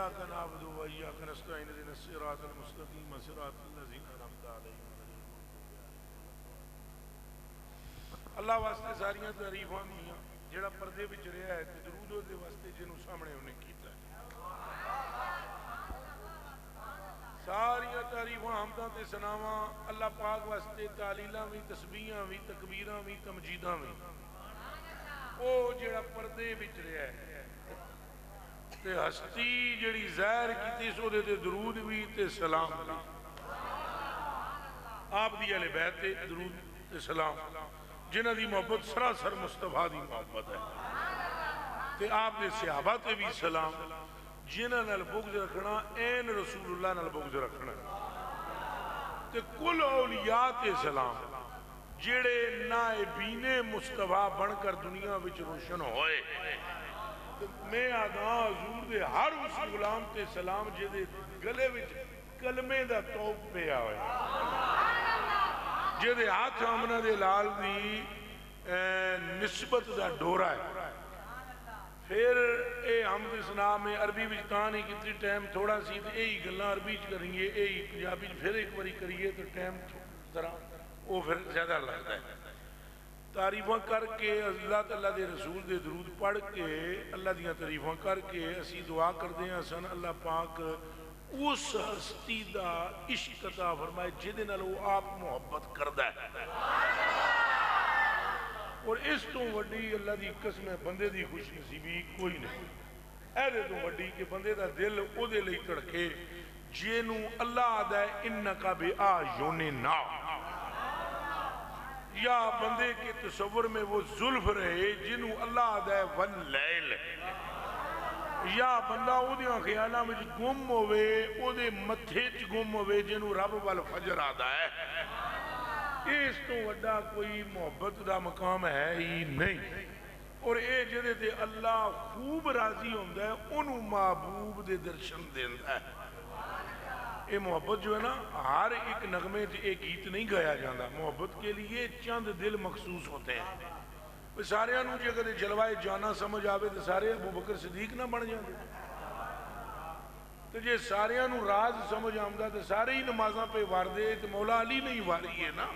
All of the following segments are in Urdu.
إياك نعبد وإياك نستعين اهدنا الصراط المستقيم صراط الذين أنعمت عليهم اللہ واسطے ساریاں تعریفاں دیاں جڑا پردے وچ رہیا ہے تے درود دے واسطے جنوں سامنے انہیں کیتا ہے ساریاں تعریفاں حمداں تے ثناواں اللہ پاک واسطے تعلیلاں وی تسبیحاں وی تکبیراں وی تمجیداں وی او جڑا پردے وچ رہیا ہے تے ہستی جڑی ظاہر کیتی سو دے تے درود وی تے سلام وی آپ دی اہل بیت تے درود تے سلام جنہ دی محبت سراسر مصطفیٰ دی محبت ہے تے آپ دے صحابہ تے بھی سلام جنہ نال بغض رکھنا این رسول اللہ نال بغض رکھنا تے کل اولیاء تے سلام جڑے نائبین مصطفیٰ بن کر دنیا وچ روشن ہوئے میں آدھا حضور دے ہر اس غلام تے سلام جدے گلے وچ کلمے دا توپ پہ آئے جدے ہاتھ آمنہ دے لال دی نسبت دا ڈورا ہے پھر اے حمد سنا میں عربی وچتان ہی کتنی ٹائم تھوڑا سی تے اے ہی گلنا عربی چ کریے اے ہی پنجابی پھر ایک باری کریے تو ٹائم ذرا وہ پھر زیادہ لگتا ہے تعریفاں کر کے اللہ تعالیٰ دے رسول دے درود پڑھ کے اللہ دیاں تعریفاں کر کے اسی دعا کر دیں سن اللہ پاک اس ہستی دا عشق عطا فرمائے جدے نال وہ آپ محبت کردہ ہے اور اس تو وڈی اللہ دی قسم ہے بندے دی خوش نصیبی کوئی نہیں ایدے تو وڈی کہ بندے دا دل او دے لئی تڑکے جینو اللہ آدھا ہے انکا بے آیوننا یا بندے کے تصور میں وہ ظلف رہے جنو اللہ آدھا ہے واللیل یا بندہ او دیاں خیالہ میں گم ہوئے او دے متھے چ گم ہوئے جنو رب والفجر آدھا ہے اس تو وڈا کوئی محبت دا مقام ہے ہی نہیں اور اے جدے تے اللہ خوب راضی ہوندہ ہے انہوں محبوب دے درشن دیندہ ہے یہ محبت جو ہے نا ہر ایک نغمے ایک گیت نہیں گایا جاندہ محبت کے لیے چند دل مخصوص ہوتے ہیں سارے انہوں جی اگر جلوائے جانا سمجھ آوے تو سارے ابو بکر صدیق نہ بڑھ جاندے تو جی سارے انہوں راز سمجھ آمدہ تو سارے ہی نمازاں پہ واردے تو مولا علی نہیں واری ہے نا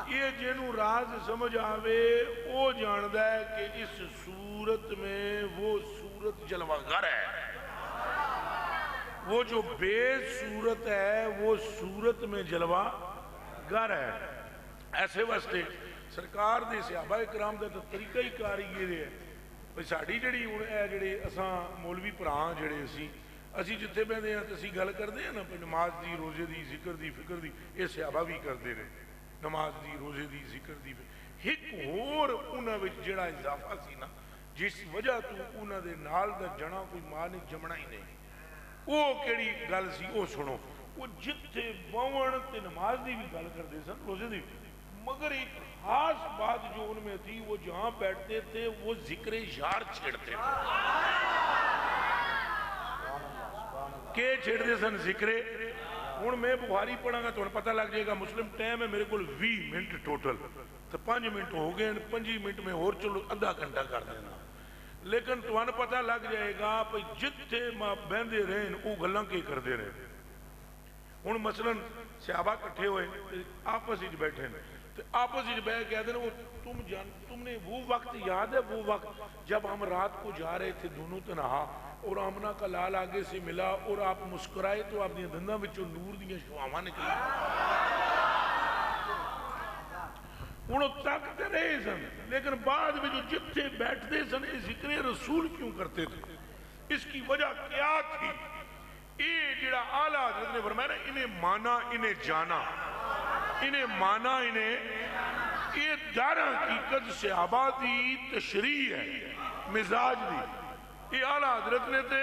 یہ جنہوں راز سمجھ آوے وہ جاندہ ہے کہ اس صورت میں وہ صورت جلوہ گر ہے وہ جو بے صورت ہے وہ صورت میں جلوہ گر ہے ایسے واسطے سرکار دے صحابہ اکرام دے تو طریقہ ہی کاری یہ رہے ہیں ساڑھی جڑی جڑے اساں مولوی پرہاں جڑے اسی جتے میں دے ہیں تو اسی گل کر دے ہیں نا نماز دی روزے دی ذکر دی فکر دی یہ صحابہ بھی کر دے رہے نماز دی روزے دی ذکر دی ایک اور انہاں وچ جڑا اضافہ سی نا جس وجہ تو انہاں دے نال دا جڑا کوئی ماں نے جمنا ہی نہیں وہ کیڑی گل سی وہ سنو وہ جتے باون تے نماز دی بھی گل کر دے سن روزے دی مگر ایک خاص بات جو ان میں تھی وہ جہاں بیٹھتے تھے وہ ذکر یار چھڑتے تھے کہ چھڑتے سن ذکر ہوں میں بخاری پڑھا گا تو پتہ لگ جائے گا مسلم ٹائم ہے میرے کو 20 منٹ ٹوٹل تو 5 منٹ ہو گئے 5 منٹ میں اور چلو آدھا گھنٹہ کر دینا لیکن تو انہیں پتہ لگ جائے گا پہ جتے ماں بہندے رہے وہ گلاں کے کر دے رہے ہوں مثلا صحابہ کٹھے ہوئے آپس ہی بیٹھے ہیں تو آپس ہی بیٹھ کہہ دینا تم نے وہ وقت یاد ہے وہ وقت جب ہم رات کو جا رہے تھے دونوں تنہا اور آمنہ کا لال آگے سے ملا اور آپ مسکرائے تو آپ دیا دندہ بچوں نور دیا شعاواں نکلی انہوں تاکتے رہے سن لیکن بعد میں جو جتے بیٹھتے سن ذکر رسول کیوں کرتے تھے اس کی وجہ کیا تھی یہ جڑا آلہ حضرت نے فرمایا انہیں مانا انہیں جانا انہیں مانا انہیں یہ دارہ حقیقت صحابہ دی تشریح ہے مزاج دی یہ آلہ حضرت نے تے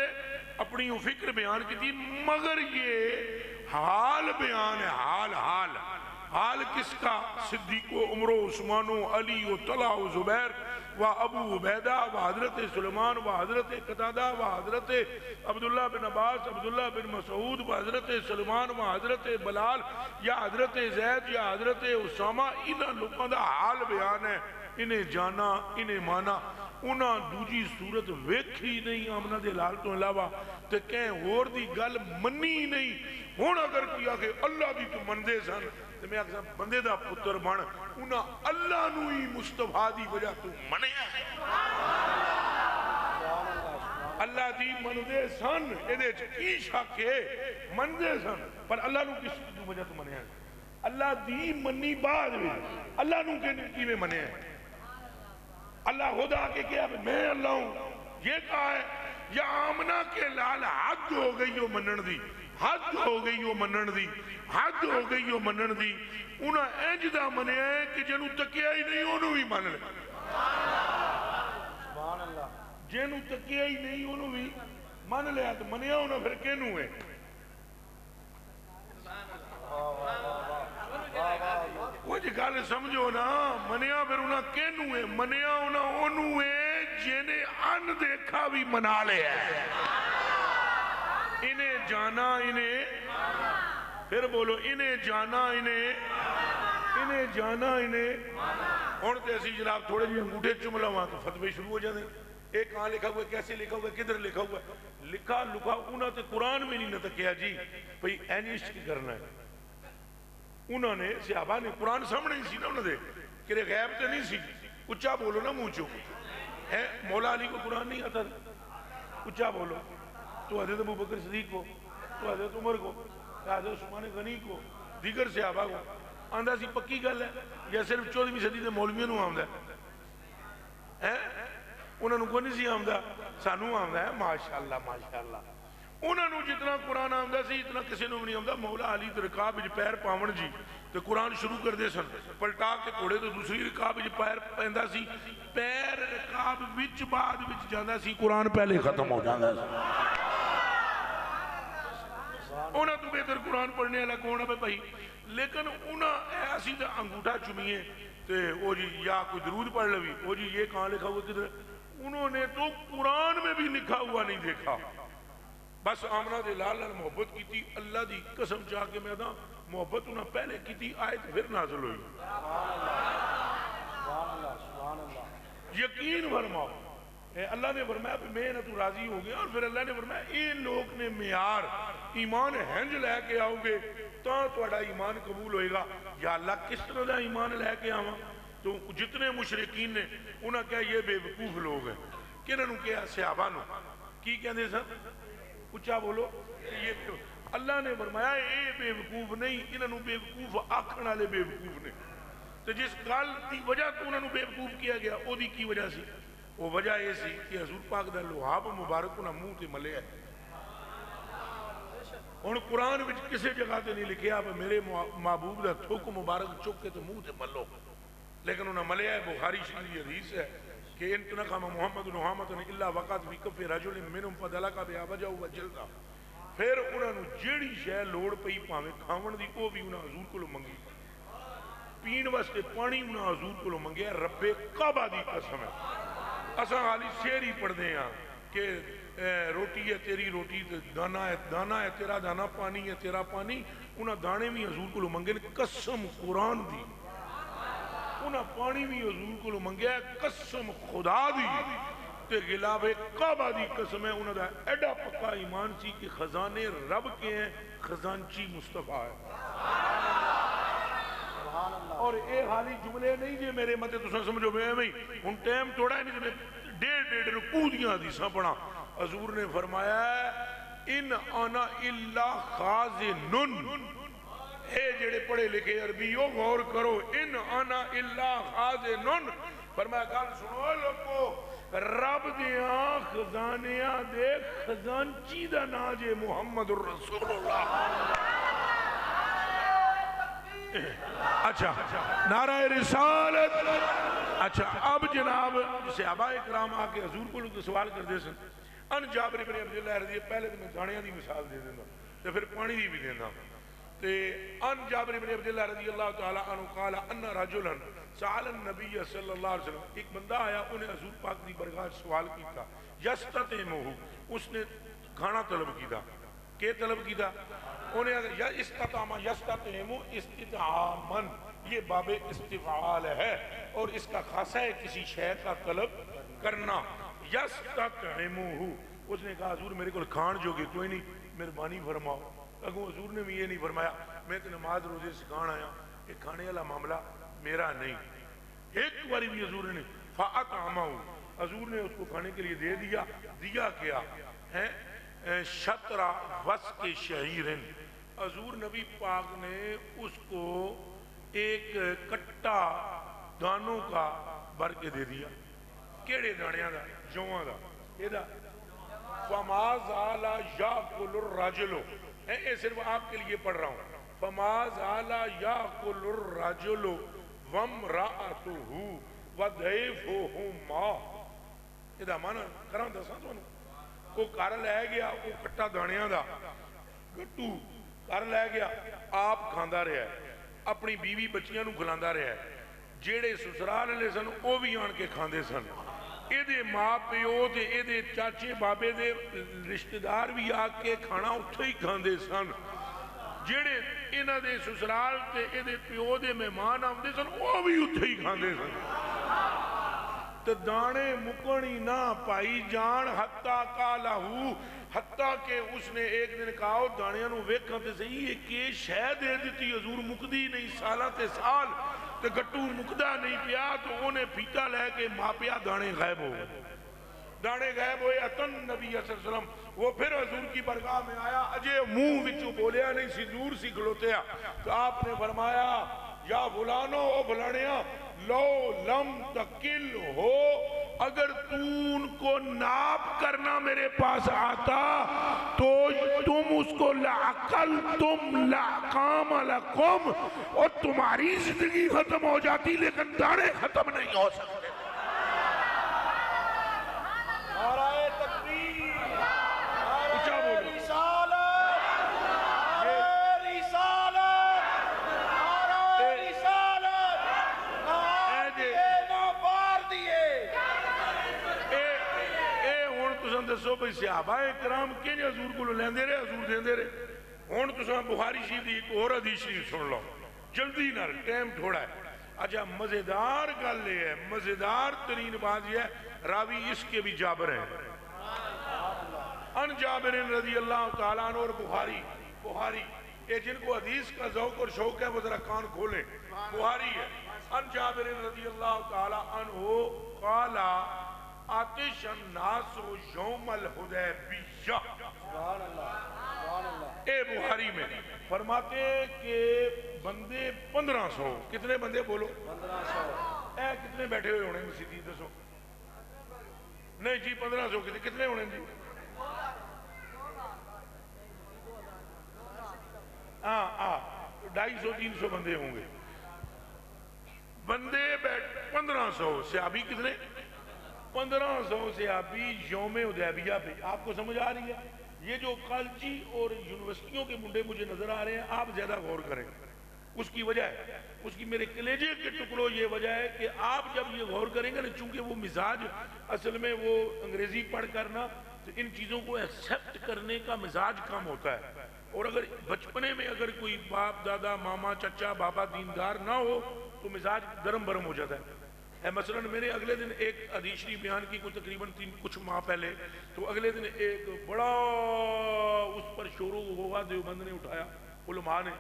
اپنی فکر بیان کی تھی مگر یہ حال بیان ہے حال حال کس کا؟ صدیق و عمر و عثمان و علی و طلحہ و زبیر و ابو عبیدہ و حضرت سلیمان و حضرت قتادہ و حضرت عبداللہ بن عباس، عبداللہ بن مسعود و حضرت سلیمان و حضرت بلال یا حضرت زید یا حضرت اسامہ، انہاں لوگوں دا حال بیان ہے، انہیں جانا انہیں مانا، انہاں دوجی صورت ویکھی نہیں آمنہ دے لال تو علاوہ تے کہیں ہور دی گل منی نہیں۔ ہون اگر کیا کہ اللہ دی تو مندے سن تو میں اکثر بندے دا پتر بن، انہاں اللہ نو ہی مصطفیٰ دی وجہ تو منیا ہے۔ اللہ دی مندے سن، ایدے کی شک ہے مندے سن، پر اللہ نو کس دی وجہ تو منیا ہے؟ اللہ دی منی بعد میں، اللہ نو کی میں منیا ہے؟ اللہ خدا کے کیا میں اللہ ہوں یہ کہا ہے، یا آمنہ کے لال حد ہو گئی ہو منن دی، حد ہو گئی ہو منن دی، حد ہو گئی ہو منن دی، انہاں اینجدہ منے ہیں کہ جنہوں تکیہ ہی نہیں انہوں بھی من لے، جنہوں تکیہ ہی نہیں انہوں بھی من لے، تو منیا انہوں پھر کینوں ہے؟ وہ جی گالے سمجھو نا، منیا پھر انہاں کینوں ہے؟ منیا انہوں ہے جنہیں ان دیکھا بھی منا لے ہے، انہیں جانا انہیں، پھر بولو انہیں جانا انہیں جانا انہیں۔ اور ایسی جناب تھوڑے جی انگوٹھے چملا ہوا تو فتوے شروع ہو جاتے ہیں، ایک کہاں لکھا ہوا ہے، کیسے لکھا ہوا ہے، کدھر لکھا ہوا ہے، لکھا انہوں نے قرآن میں نہیں نہ کیا جی بھئی اینیسٹ کی کرنا ہے۔ انہوں نے صحابہ نے قرآن سامنے ہی سی نا، انہوں نے کہ غیب تے نہیں سی، اچھا بولو نا مونچو ہے، مولا علی کو قرآن نہیں آتا اچھا بولو، تو حضرت ابو بکر صدیق کو، تو حضرت عمر کو، تو حضرت عثمان غنی کو، دیگر صحابہ کو آندہ سی پکی گل ہے، یا صرف 14ویں صدی دے مولویوں نو آمدہ ہے، انہوں نے کو نہیں سی آمدہ، سانو آمدہ ہے، ماشاءاللہ ماشاءاللہ۔ انہوں نے جتنا قرآن آمدہ سی اتنا کسی نے نہیں آمدہ۔ مولا علی تو رکاب وچ پیر پاون جی تو قرآن شروع کر دے سن، پلٹا کے کوڑے تو دوسری رکاب وچ پیر پیندا سی، پیر رکاب وچ بعد وچ جاندا سی، قرآن پہلے ختم ہو جاندا سی۔ انہاں تو بہتر قرآن پڑھنے والا کون ہے بھائی؟ لیکن انہاں ایسی تو انگوٹھا چمیے تے او جی یا کوئی درود پڑھ لوی، او جی یہ کہاں لکھا ہوا کدھر؟ انہوں نے تو قرآن میں بھی لکھا ہوا نہیں دیکھا، بس آمنہ دے لال لال محبت کی تھی، اللہ دی قسم چاہ کے میں دا محبت انہاں پہلے کی تھی، آیت پھر نازل ہوئی۔ یقین فرماؤ، اللہ نے فرمایا میں نہ تو راضی ہو گیا، اور پھر اللہ نے فرمایا اے لوگ نے معیار ایمان ہنج لے کے آؤ گے تو تہاڈا ایمان قبول ہوئے گا۔ یا اللہ کس طرح دا ایمان لے کے آواں؟ تو جتنے مشرکین نے انہاں کہا یہ بے وقوف لوگ ہیں، کنہاں نو کہا؟ صحابہ نو کی کہندے سن؟ اچھا بولو، یہ اللہ نے فرمایا اے بے وقوف نہیں، انہاں نو بے وقوف آکھن والے بے وقوف نے۔ تو جس گل دی وجہ تو انہاں نو بے وقوف کیا گیا او دی کی وجہ سی؟ وہ وجہ یہ سی کہ حضور پاک دا لحاف مبارک انہاں منہ تے ملے ہے۔ ہن قرآن وچ کسی جگہ تے نہیں لکھیا میرے محبوب دا تھوک مبارک چک کے تو منہ تے ملو، لیکن انہاں ملے ہے۔ بخاری شریف کی حدیث ہے کہ ان تنقم محمد نحامت الا وقت فی کف رجل منہم فدلک بیا وجہ وجلدہ، پھر انہوں نے جیڑی شے لوڑ پئی پاویں کھاون دی او بھی انہاں حضور کو منگی، پین واسطے پانی انہاں حضور کو منگیا، رب کعبہ دی قسم ہے۔ اساں حالی شعر ہی پڑھ دے ہاں کہ روٹی ہے تیری روٹی، دانا ہے تیرا دانا، پانی ہے تیرا پانی، انہاں دانے بھی حضور کو منگے، قسم قرآن دی، انہاں پانی بھی حضور کو منگیا، قسم خدا دی تے غلاف کعبہ دی قسم ہے۔ انہاں دا ایڈا پکا ایمان سی کہ خزانے رب کے ہیں، خزانچی مصطفیٰ ہے۔ اور اے حالی جملے نہیں جے میرے متے تو سمجھو میں ان ٹائم توڑا ہے نہیں جنہیں ڈیڑھ رکوع دیاں حدیثاں پڑھا۔ حضور نے فرمایا ان انا الا خازنن، اے جڑے پڑھے لکھے عربیوں غور کرو، ان انا الا خازنن، فرمایا گل سنو لوگو، رب دیاں خزانیاں دے خزانچی دا نا جے محمد الرسول اللہ۔ اچھا نعرہ رسالت۔ اچھا اب جناب صحابہ اکرام آکے حضور کو لوگ سوال کر دے سن، ان جابر بن عبداللہ رضی، پہلے تو میں دانیاں دی مثال دے دینا تو پھر پانی دی بھی دینا۔ ان جابر بن عبداللہ رضی اللہ تعالی عنہ قال ان رجلا سأل النبی صلی اللہ علیہ وسلم، ایک بندہ آیا انہیں حضور پاک دی برگاہ سوال کیتا، یستطعمہ، اس نے کھانا طلب کیتا، کہ طلب کیتا انہیں استطعم یستطعم استطعامن، یہ باب استفعال ہے اور اس کا خاصہ ہے کسی شے کا طلب کرنا۔ یستطعمہ، اس نے کہا حضور میرے کو کھان جو گے کوئی نہیں، مہربانی فرماؤ۔ اگوں حضور نے بھی یہ نہیں فرمایا میں تو نماز روزے سکھان آیا، یہ کھانے والا معاملہ میرا نہیں، ایک باری بھی حضور نے فاطعمہ، حضور نے اس کو کھانے کے لیے دے دیا۔ دیا کیا ہے؟ شطر وسق شعیر، حضور نبی پاک نے اس کو ایک کٹا دانوں کا بھر کے دے دیا۔ کیڑے دانیاں دا؟ جواں دا۔ یہ دا فما زال یاکل الرجل، اے صرف آپ کے لیے پڑھ رہا ہوں، فما زال یاکل الرجل وامرأتہ وضیفہما، یہ دا مانا کراں دساں تانوں، وہ کر لے گیا وہ کٹا دانیاں دا گٹو کر لے گیا، آپ کھاندا رہا ہے، اپنی بیوی بچیاں نو کھلاندا رہا ہے، جیڑے سسرال والے سن وہ بھی آن کے کھاندے سن، ایدے ماں پیو دے ایدے چاچے بابے دے رشتہ دار بھی آ کے کھانا اتھے ہی کھاندے سن، جیڑے انہاں دے سسرال تے ایدے پیو دے مہمان آندے سن وہ بھی اتھے ہی کھاندے سن۔ تو دانے مکڑی نہ پائی جان حتیٰ کالہو، حتیٰ کہ اس نے ایک دن کہا دانیاں نو ویکھاں تے صحیح ایک شے دے دیتی حضور، مکدی نہیں سالاں تے سال تے گٹو مکدہ نہیں پیا، تو انہیں پیتا لے کے ماپیا دانے غائب ہو گئے، دانے غائب ہوئے۔ اتن نبی صلی اللہ علیہ وسلم، وہ پھر حضور کی برگاہ میں آیا، اجے منہ وچوں بولیا نہیں سی، دور سی کھلوتیا، تو آپ نے فرمایا یا فلانو او فلانیاں لو لم تکل ہو، اگر تو ان کو ناپ کرنا میرے پاس آتا تو تم اس کو لعقل تم لعقام لکم، اور تمہاری زندگی ختم ہو جاتی لیکن دانے ختم نہیں ہو سکتے۔ نعرہ تکبیر، اچھا بولو، دسو بھئی صحابہ کرام کینج حضور کو لیندے رہے، حضور دیندے رہے۔ ہون تو ساں بخاری شریف دی ایک اور حدیث شریف سن لو، جلدی نہ، ٹائم تھوڑا ہے۔ اچھا مزیدار گل یہ ہے، مزیدار ترین بات یہ ہے، راوی اس کے بھی جابر ہیں، ان جابر رضی اللہ تعالیٰ عنہ، اور بخاری یہ جن کو حدیث کا ذوق اور شوق ہے وہ ذرا کان کھولیں، بخاری ہے۔ ان جابر رضی اللہ تعالیٰ عنہ قال آتش الناس یوم الحدیبیہ، اے بخاری میں فرماتے کہ بندے 1500، کتنے بندے بولو؟ 1500۔ اے کتنے بیٹھے ہوئے ہونے مسیدی دسو؟ نہیں جی 1500 کتنے ہونے جی؟ ہاں 250-300 بندے ہوں گے، بندے 1500، صحابی کتنے؟ 1500 صحابی یوم حدیبیہ پہ۔ آپ کو سمجھ آ رہی ہے؟ یہ جو کالجی اور یونیورسٹیوں کے منڈے مجھے نظر آ رہے ہیں، آپ زیادہ غور کریں، اس کی وجہ ہے، اس کی میرے کلیجے کے ٹکڑوں یہ وجہ ہے کہ آپ جب یہ غور کریں گے نا، چونکہ وہ مزاج اصل میں وہ انگریزی پڑھ کرنا تو ان چیزوں کو ایکسیپٹ کرنے کا مزاج کم ہوتا ہے، اور اگر بچپنے میں اگر کوئی باپ دادا ماما چچا بابا دیندار نہ ہو تو مزاج گرم برم ہو جاتا ہے۔ مثلا میں نے اگلے دن ایک حدیث شریف بیان کی کوئی تقریباً کچھ ماہ پہلے، تو اگلے دن ایک بڑا اس پر شور و غوغا دیوبند نے اٹھایا، علماء نے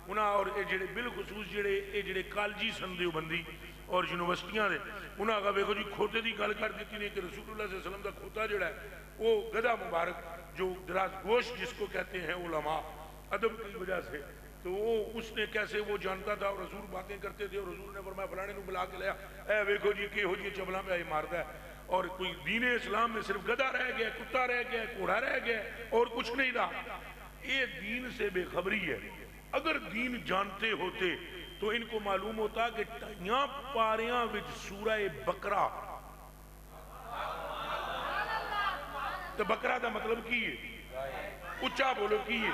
انہاں، اور جڑے بالخصوص جڑے کالجی سن دیوبندی اور یونیورسٹیاں دے انہاں کا ویکھو جی کھوتے دی گل کر دیتی نے کہ رسول اللہ صلی اللہ علیہ وسلم دا کھوتا جڑا ہے وہ گدھا مبارک جو دراز گوشت جس کو کہتے ہیں علماء ادب کی وجہ سے، تو وہ اس نے کیسے وہ جانتا تھا، اور حضور باتیں کرتے تھے، اور حضور نے فرمایا فلانے نو بلا کے لیا، اے ویکھو جی کہ ہو جی چبلاں پہ آئی مارتا ہے، اور کوئی دین اسلام میں صرف گدھا رہ گیا، کتا رہ گیا، گھوڑا رہ گیا اور کچھ نہیں رہا۔ یہ دین سے بے خبری ہے۔ اگر دین جانتے ہوتے تو ان کو معلوم ہوتا کہ ٹائیاں پاریاں وچ سورہ بقرہ، تو بقرہ دا مطلب کی ہے؟ اچھا بولو کی ہے؟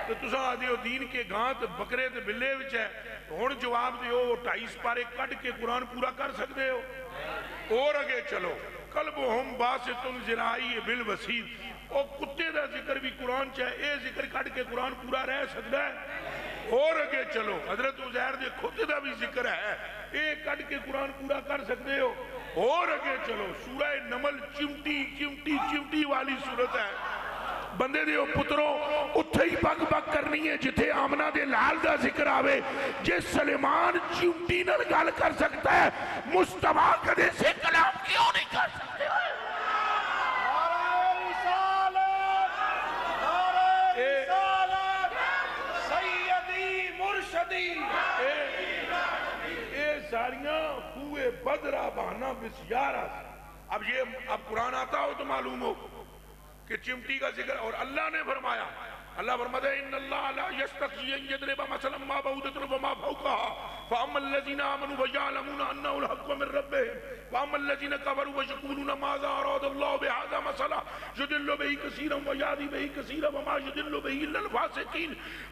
تو تساں آدھے ہو دین کے گاں تے بکرے تے بلے وچ ہے، ہن جواب دیو 2.5 سپارے کٹ کے قرآن پورا کر سکتے ہو؟ اور اگے چلو، قلبہم باسط ذراعی بالوسیط، او کتے دا ذکر بھی قرآن چاہے، اے ذکر کٹ کے قرآن پورا رہ سکتا ہے؟ اور اگے چلو، حضرت عزیر دے خود دا بھی ذکر ہے، اے کٹ کے قرآن پورا کر سکتے ہو؟ اور اگے چلو، سورہ نمل چمٹی چمٹی چمٹی والی صورت ہے، بندے دیو پتروں اتھے ہی بگ بگ کرنی ہے جتھے آمنہ دے لال دا ذکر آوے، جے سلیمان چمٹی نہ گال کر سکتا ہے، مصطفیٰ کدے سے کلام کیوں نہیں کر سکتے ہوئے؟ سیدی مرشدی اے ساریاں ہوئے بدرہ بہانہ بسیارہ۔ اب قرآن آتا ہو تو معلوم ہو کہ چمٹی کا ذکر، اور اللہ نے فرمایا، اللہ فرماتا ہے ان اللہ لا یستقی ان یضرب مثلا ما بعوضۃ فما فوقها فاما الذین آمنوا ویعلمون انہ الحق من ربهم واما الذین کفروا ویقولون ماذا اراد اللہ بهذا مثلا یضل به کثیرا ویہدی به کثیرا وما یضل به الا الفاسقین۔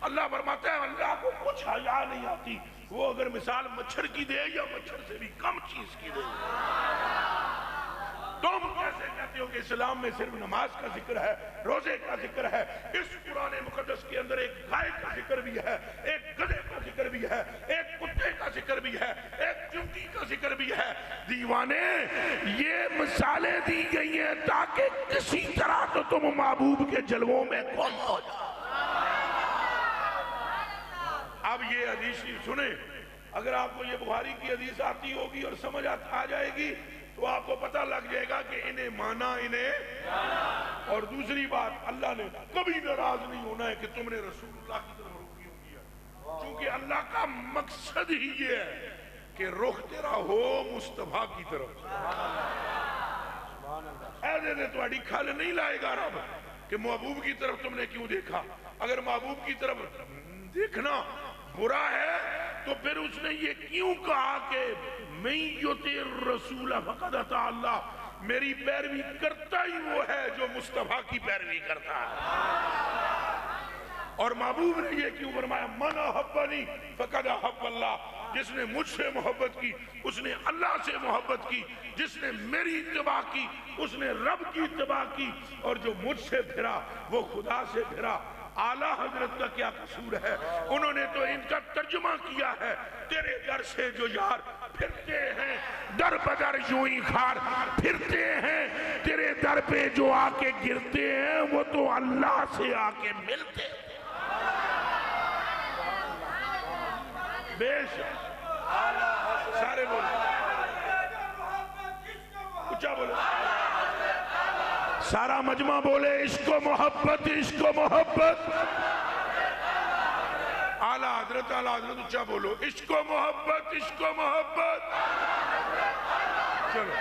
اللہ فرماتا ہے اللہ کو کچھ حیا نہیں آتی، وہ اگر مثال مچھر کی دے یا مچھر سے بھی کم چیز کی دے۔ تم کیسے کہتے ہو کہ اسلام میں صرف نماز کا ذکر ہے، روزے کا ذکر ہے؟ اس قرآن مقدس کے اندر ایک گائے کا ذکر بھی ہے، ایک گدھے کا ذکر بھی ہے، ایک کتے کا ذکر بھی ہے، ایک چمٹی کا ذکر بھی ہے۔ دیوانے، یہ مثالیں دی گئی ہیں تاکہ کسی طرح تو تم محبوب کے جلووں میں گم ہو جاؤ۔ اب یہ حدیث سنیں، اگر آپ کو یہ بخاری کی حدیث آتی ہوگی اور سمجھ آ جائے گی تو آپ کو پتہ لگ جائے گا کہ انہیں مانا انہیں۔ اور دوسری بات، اللہ نے کبھی ناراض نہیں ہونا ہے کہ تم نے رسول اللہ کی طرف رخ کیوں کیا، چونکہ اللہ کا مقصد ہی یہ ہے کہ رخ تیرا ہو مصطفیٰ کی طرف۔ ایسے نے تمہاری کھل نہیں لائے گا رب کہ محبوب کی طرف تم نے کیوں دیکھا۔ اگر محبوب کی طرف دیکھنا برا ہے تو پھر اس نے یہ کیوں کہا کہ میں یطیع الرسول فقد اطاع اللہ، میری پیروی کرتا ہی وہ ہے جو مصطفیٰ کی پیروی کرتا ہے۔ اور محبوب نے یہ کیوں فرمایا من احبنی فقد احب اللہ، جس نے مجھ سے محبت کی اس نے اللہ سے محبت کی، جس نے میری اتباع کی اس نے رب کی اتباع کی، اور جو مجھ سے پھرا وہ خدا سے پھرا۔ اعلیٰ حضرت کا کیا قصور ہے؟ انہوں نے تو ان کا ترجمہ کیا ہے، تیرے در سے جو یار پھرتے ہیں در بدر یوں ہی خار پھرتے ہیں، تیرے در پہ جو آ کے گرتے ہیں وہ تو اللہ سے آ کے ملتے ہیں۔ بے شک سارے بولو، اچھا بولو، سارا مجمع بولے عشق و محبت عشق و محبت۔ اعلیٰ حضرت اچھا بولو، عشق و محبت عشق و محبت۔ چلو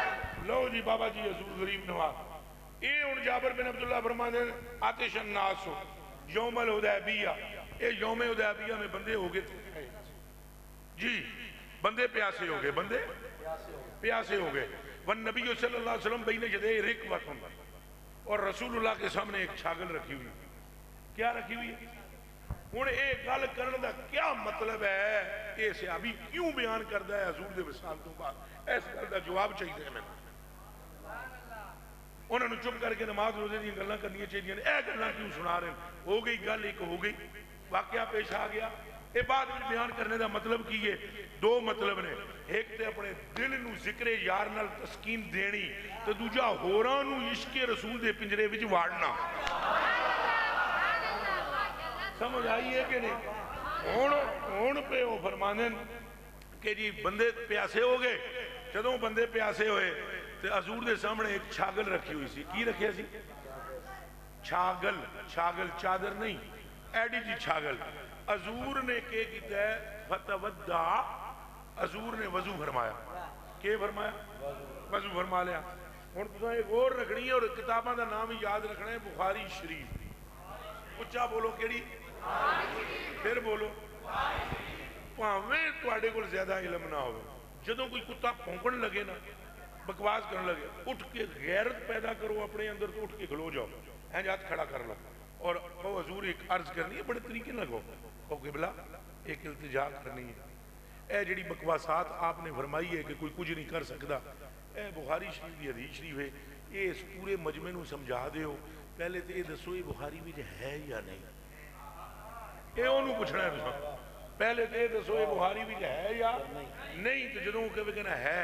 لو جی بابا جی حضور غریب نواز، اے ان جابر بن عبداللہ فرماتے ہیں آتش الناس یوم الحدیبیہ، اے یوم حدیبیہ میں بندے ہو گئے تھے جی، بندے پیاسے ہو گئے، بندے پیاسے ہو گئے، والنبی صلی اللہ علیہ وسلم بین یدی رکوۃ، اور رسول اللہ کے سامنے ایک چھاگل رکھی ہوئی۔ کیا رکھی ہوئی ہے؟ ہن ایک گل کرنے دا کیا مطلب ہے؟ یہ صحابی کیوں بیان کردا ہے حضور دے وصال تو بعد؟ اس گل دا جواب چاہیے میں۔ انہوں نے چپ کر کے نماز روزے دی گلاں کرنی چاہیے، اے گلاں کیوں سنا رہے ہیں؟ ہو گئی گل، ایک ہو گئی، واقعہ پیش آ گیا، اے بعد میں بیان کرنے دا مطلب کی ہے؟ دو مطلب نے، ایک تے اپنے دل نو ذکر یار نال تسکین دینی، تو دوجا ہوراں نو عشق رسول دے پنجرے وچ واڑنا۔ سمجھ آئی ہے کہ نہیں؟ ہن پہ وہ فرمانے کہ جی بندے پیاسے ہو گئے، جدوں بندے پیاسے ہوئے تو حضور دے سامنے ایک چھاگل رکھی ہوئی سی۔ کی رکھیا سی؟ چھاگل، چھاگل چادر نہیں، ایڈی جی چھاگل۔ حضور نے کہ کیتا ہے فتودع، حضور نے وضو فرمایا۔ کہ فرمایا؟ وضو فرما لیا۔ ہن تساں ایک اور رکھنی ہے اور کتاباں دا نام ہی یاد رکھنا ہے، بخاری شریف۔ اچھا بولو کیڑی؟ پھر بولو، پاویں تواڈے کول زیادہ علم نہ ہوے، جدوں کوئی کتا بھونکن لگے نا، بکواس کرنے لگے، اٹھ کے غیرت پیدا کرو اپنے اندر، تو اٹھ کے کھلو جاؤ، ہاتھ کھڑا کر لو، اور وہ حضور ایک عرض کرنی ہے بڑے طریقے لگو کہ قبلہ ایک التجا کرنی ہے، اے جڑی بکواسات آپ نے فرمائی ہے کہ کوئی کچھ نہیں کر سکتا، اے بخاری شریف دی حدیث شریف ہے، یہ اس پورے مجمع نو سمجھا دیو، پہلے تو یہ دسو یہ بخاری میں ہے یا نہیں، یہ انہوں پوچھنا ہے تساں، پہلے تو یہ دسو یہ بخاری میں ہے یا نہیں، تو جدوں کہ کہنا ہے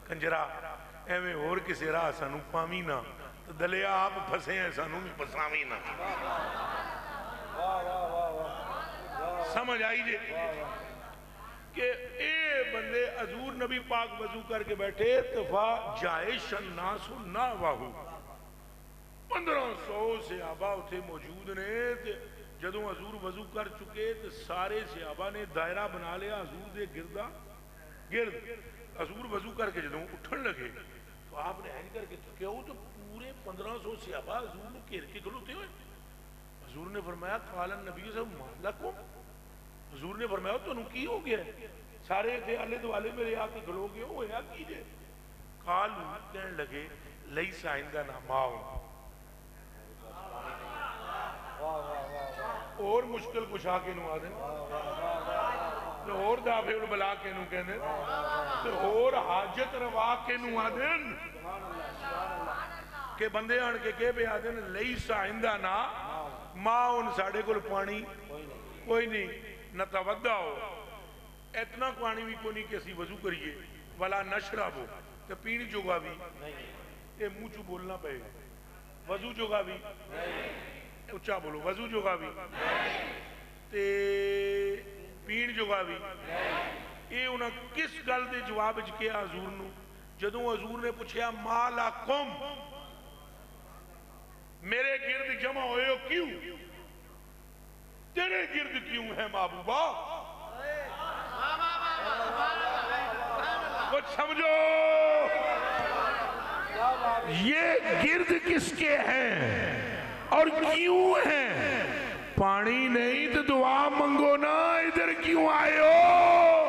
کنجرا ایویں اور کسی راہ سانو پاویں نہ، تو دلیا آپ پھسے ہیں سانو بھی پساویں نہ، سمجھ آئی جے کہ اے بندے حضور نبی پاک وضو کر کے بیٹھے تفا جائش الناس نحوہ 1500 صحابہ اتھے موجود نے، جدوں حضور وضو کر چکے تو سارے صحابہ نے دائرہ بنا لیا حضور دے گرد، حضور وضو کر کے جدوں اٹھن لگے تو آپ نے این کر کے کیا ہو تو پورے 1500 صحابہ حضور نے گھیر کے کھلوتے ہوئے، حضور نے فرمایا قال النبی صلی اللہ علیہ وسلم، حضور نے فرمایا تو انہوں کی ہو گیا ہے، سارے تھے آلے دوالے میرے آتے کھلو گئے ہو یا کی جائے، قالوا کہنے لگے لیس عندنا ماؤں، اور مشکل کشا کے نو آدھیں تو اور دافع البلا کے نو کہنے تو اور حاجت روا کے نو آدھیں کہ بندے آن کے کہے بے آدھیں لیس عندنا ماؤن ساڑھے کل پانی کوئی نہیں، نتودہ ہو اتنا پانی بھی کوئی نہیں کہ اسی وضو کریے ولا نشرب ہو تو پینی جوگا بھی یہ منہ چو بولنا پہے گا، وضو جوگا بھی اچھا بولو وضو جوگا بھی تے پین جوگا بھی، یہ انہاں کس گل دے جواب کیا حضور نو، جدوں حضور نے پوچھیا مالا کم میرے گرد جمع ہوئے ہو کیوں، تیرے گرد کیوں ہے محبوبہ، کچھ سمجھو یہ گرد کس کے ہیں اور کیوں ہیں، پانی نہیں تو دعا منگو نا، ادھر کیوں آئے ہو،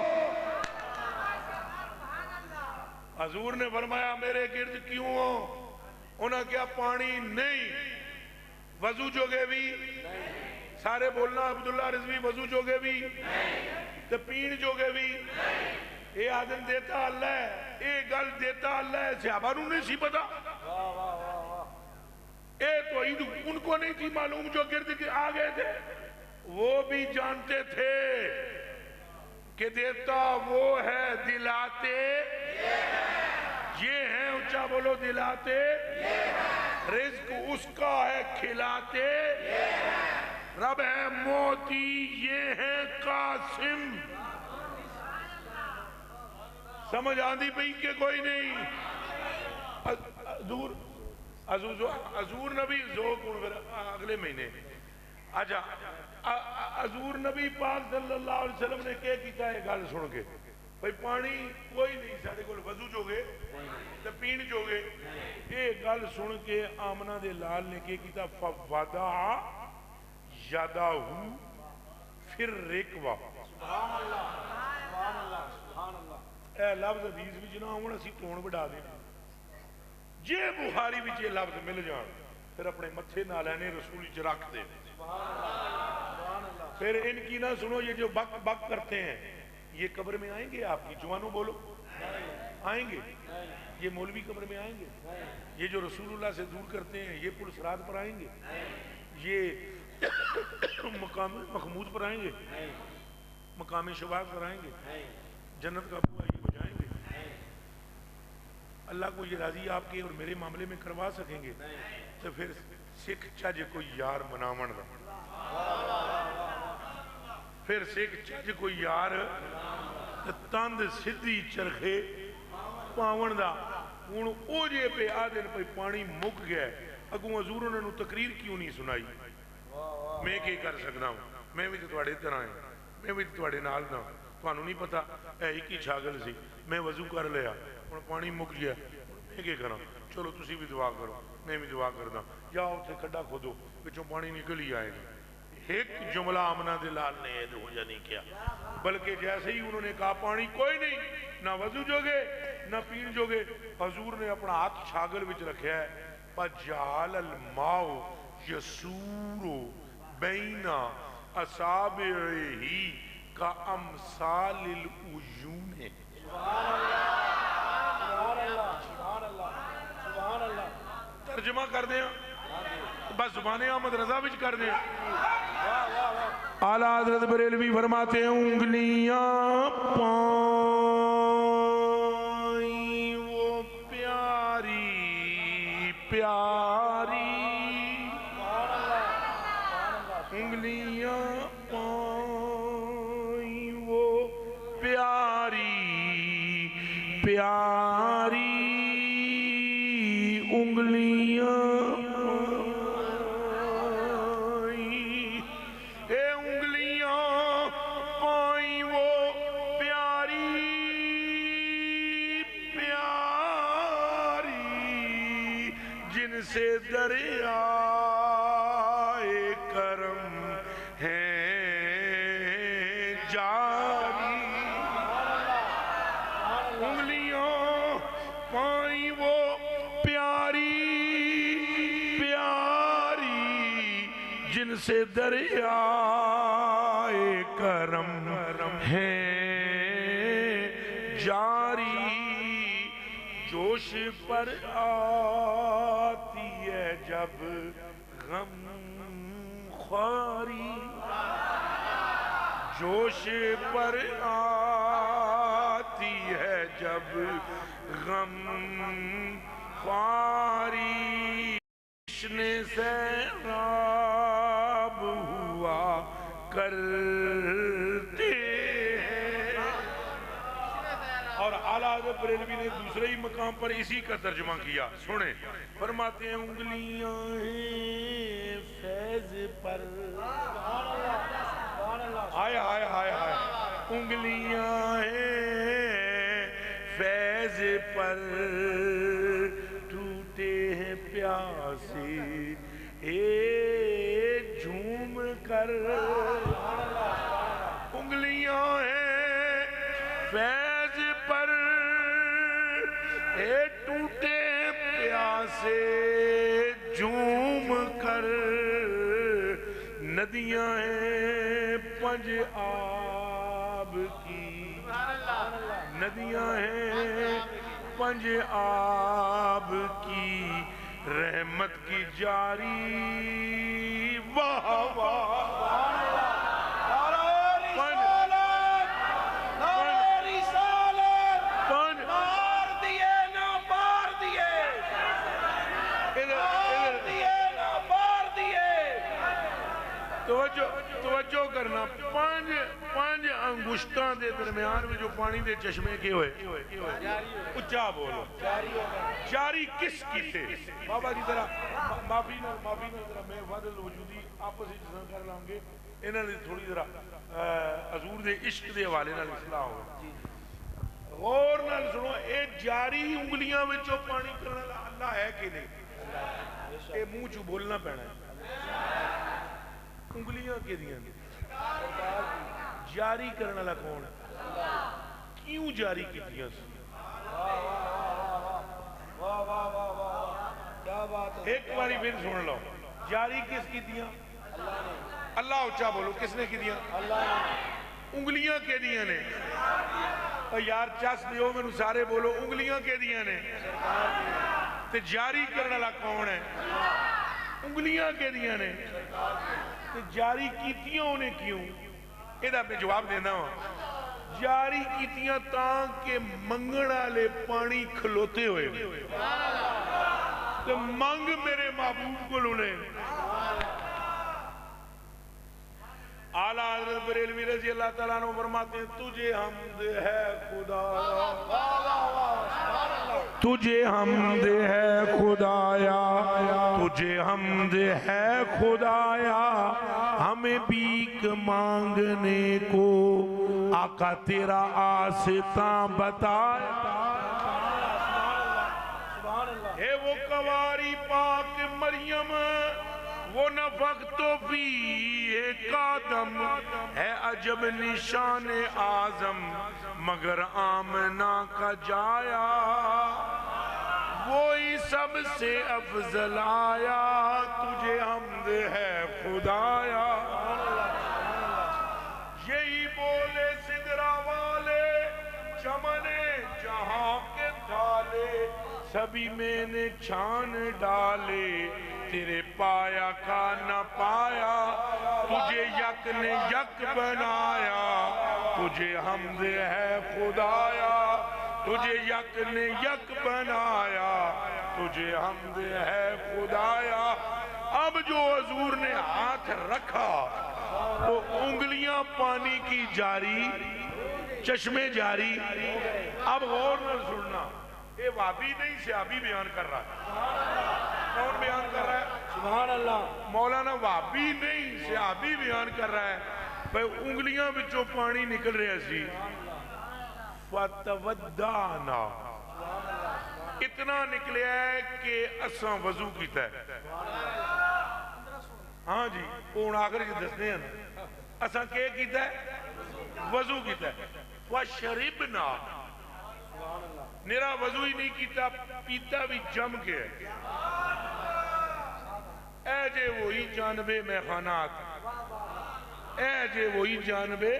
حضور نے فرمایا میرے گرد کیوں ہو، انہاں کیا پانی نہیں، وضو جوگے بھی سارے بولنا عبداللہ رضوی وضو جوگے بھی تو پین جوگے بھی، اے آدم دیتا اللہ ہے، اے گل دیتا اللہ ہے، صحابہ نو نہیں سی پتا، اے تو عید ان کو نہیں تھی معلوم جو گرد کے آگے تھے، وہ بھی جانتے تھے کہ دیتا وہ ہے دلاتے یہ ہیں، اچھا بولو دلاتے رزق اس کا ہے کھلاتے، رب ہے موتی یہ ہے قاسم، سمجھ آندھی پئی کہ کوئی نہیں، حضور نبی اگلے مہینے اچھا حضور نبی پاک صلی اللہ علیہ وسلم نے کیا کیتا ہے گل سن کے بھئی پانی کوئی نہیں ساڑھے کو وضو جوگے تو پین جوگے، یہ گل سن کے آمنہ دے لال نے کیا کیتا فوادہ یادہو پھر رکوا، اے لفظ حدیث بھی جنا ہوں اسی ٹون بڑھا دیں، یہ بخاری بھی یہ لفظ مل جان پھر اپنے متھے نہ لینے رسول چ رکھ دے، پھر ان کی نہ سنو یہ جو بک بک کرتے ہیں یہ قبر میں آئیں گے، آپ کی جوانوں بولو آئیں گے، یہ مولوی قبر میں آئیں گے، یہ جو رسول اللہ سے دور کرتے ہیں یہ پل صراط پر آئیں گے، یہ مقام محمود پر آئیں گے، مقام شفاعت پر آئیں گے، جنت کا بوا یہ بجائیں گے، اللہ کو یہ راضی آپ کے اور میرے معاملے میں کروا سکیں گے، تو پھر سکھ چاہجے کوئی یار مناون دا، پھر سکھ چاہجے کوئی یار تاند سدھی چرخے پاون دا، ہون او جے پہ آدھن پہ پانی مک گیا ہے، اگوں حضور انہوں نے تقریر کیوں نہیں سنائی، میں کیا کر سکنا ہوں، میں بھی تو تواڑے طرح ہیں، میں بھی تو تواڑے نال نہ، توانوں نہیں پتا اے ایک ہی چھاگل سی، میں وضو کر لیا اور پانی مک گیا، میں کیا کرا، چلو تسی بھی دعا کرو، میں بھی دعا کرنا، جاؤ تے کھڈا کھودو پچھوں پانی نکل ہی آئے گا، ایک جملہ آمنہ دلال نے عید ہو جا نہیں کیا، بلکہ جیسے ہی انہوں نے کہا پانی کوئی نہیں، نہ وضو جوگے نہ پین جوگے، حضور نے اپنا ہاتھ چھاگل وچ رکھیا ہے، فَجَعَلَ الْمَاءُ یسورو بینا اصابعہی کا امثال العیون. ترجمہ کر دیں بس زبان احمد رضا وچ کر دیں. اعلیٰ حضرت بریلوی فرماتے ہیں انگلیاں پائیں وہ پیاری پیاری، انگلیاں پائیں وہ پیاری پیاری، انگلیاں سے دریائے کرم ہیں جاری، انگلیاں پائیں وہ پیاری پیاری، جن سے دریائے کرم ہیں جاری. جوش پر آتی ہے جب غم خواری، جوش پر آتی ہے جب غم خواری، جشن سیراب ہوا کرتے ہیں. اور اعلیٰ حضرت بریلوی نے دوسرے ہی مقام پر اسی کا ترجمہ کیا. سنیں فرماتے ہیں انگلیاں ہیں فیض پر، ہائے ہائے ہائے ہائے، انگلیاں ہیں فیض پر، ٹوٹے ہیں پیاسے جھوم کر، انگلیاں ہیں فیض پر ٹوٹے پیاسے جھوم کر، ندیاں ہیں پنج آب کی، ندیاں ہیں پنج آب کی، رحمت کی جاری. واہ واہ توجہ کرنا. پانچ انگشتاں دے درمیان میں جو پانی دے چشمے کے ہوئے اچھا بولو جاری کس کی تھے؟ بابا جی ذرا معافی نہ ذرا میں فاضل وجودی آپس ہی جسن کر لوں گے، انہوں نے تھوڑی ذرا حضور دے عشق دے حوالے نال اصلاح ہو. غور نال سنو، اے جاری انگلیاں وچوں پانی کرنے والا اللہ ہے کہ نہیں؟ اے منہ چوں بولنا پینا ہے. انگلیاں کے دیاں جاری کرنے والا کون ہے؟ کیوں جاری کی دیاں سی؟ ایک باری پھر سن لو، جاری کس کی دیاں؟ اللہ. اچھا بولو کس نے کی دیاں؟ انگلیاں کے دیاں نے. یار چس دیو میں سارے بولو انگلیاں کے دیاں نے. تے جاری کرنے والا کون ہے؟ انگلیاں کے دیاں نے. جاری کیتیاں انہیں کیوں؟ ایدہ میں جواب دینا ہوں. جاری کیتیاں تاکہ منگڑا لے پانی کھلوتے ہوئے تو منگ میرے محبوب کو لونے. اعلیٰ حضرت بریلوی رضی اللہ تعالیٰ عنہ فرماتے ہیں تجھے حمد ہے خدایا، تجھے حمد ہے خدایا، تجھے حمد ہے خدایا، ہمیں بھیک مانگنے کو آقا تیرا آستاں بتایا. ہے وہ کواری پاک مریم، وہ نفخت فی قادم، ہے عجب نشان اعظم مگر آمنہ کا جایا. وہ اس سب سے افضل آیا تجھے حمد ہے خدایا یہی بولے سدرا والے چمنے جہاں کے تھالے سبھی میں نے چھان ڈالے تیرے پایا کا نہ پایا تجھے یک نے یک بنایا تجھے حمد ہے خدایا تجھے یک نے یک بنایا تجھے حمد ہے خدایا اب جو حضور نے ہاتھ رکھا تو انگلیاں پانی کی جاری چشمے جاری اب غور نہ سننا یہ وابی نہیں صحابی بیان کر رہا ہے کون بیان کر رہا ہے سبحان اللہ مولانا وابی نہیں صحابی بیان کر رہا ہے بھئی انگلیاں بچوں پانی نکل رہے سی فَتَوَدَّعْنَا اتنا نکلے ہے کہ اساں وضو کیتا ہے ہاں جی وہ آخر جی دستے ہیں اساں کیا کیتا ہے وضو کیتا ہے وَشَرِبْنَا میرا وضو ہی نہیں کیتا پیتا بھی جم کے ہے اے جے وہی جانبے میخانات اے جے وہی جانبے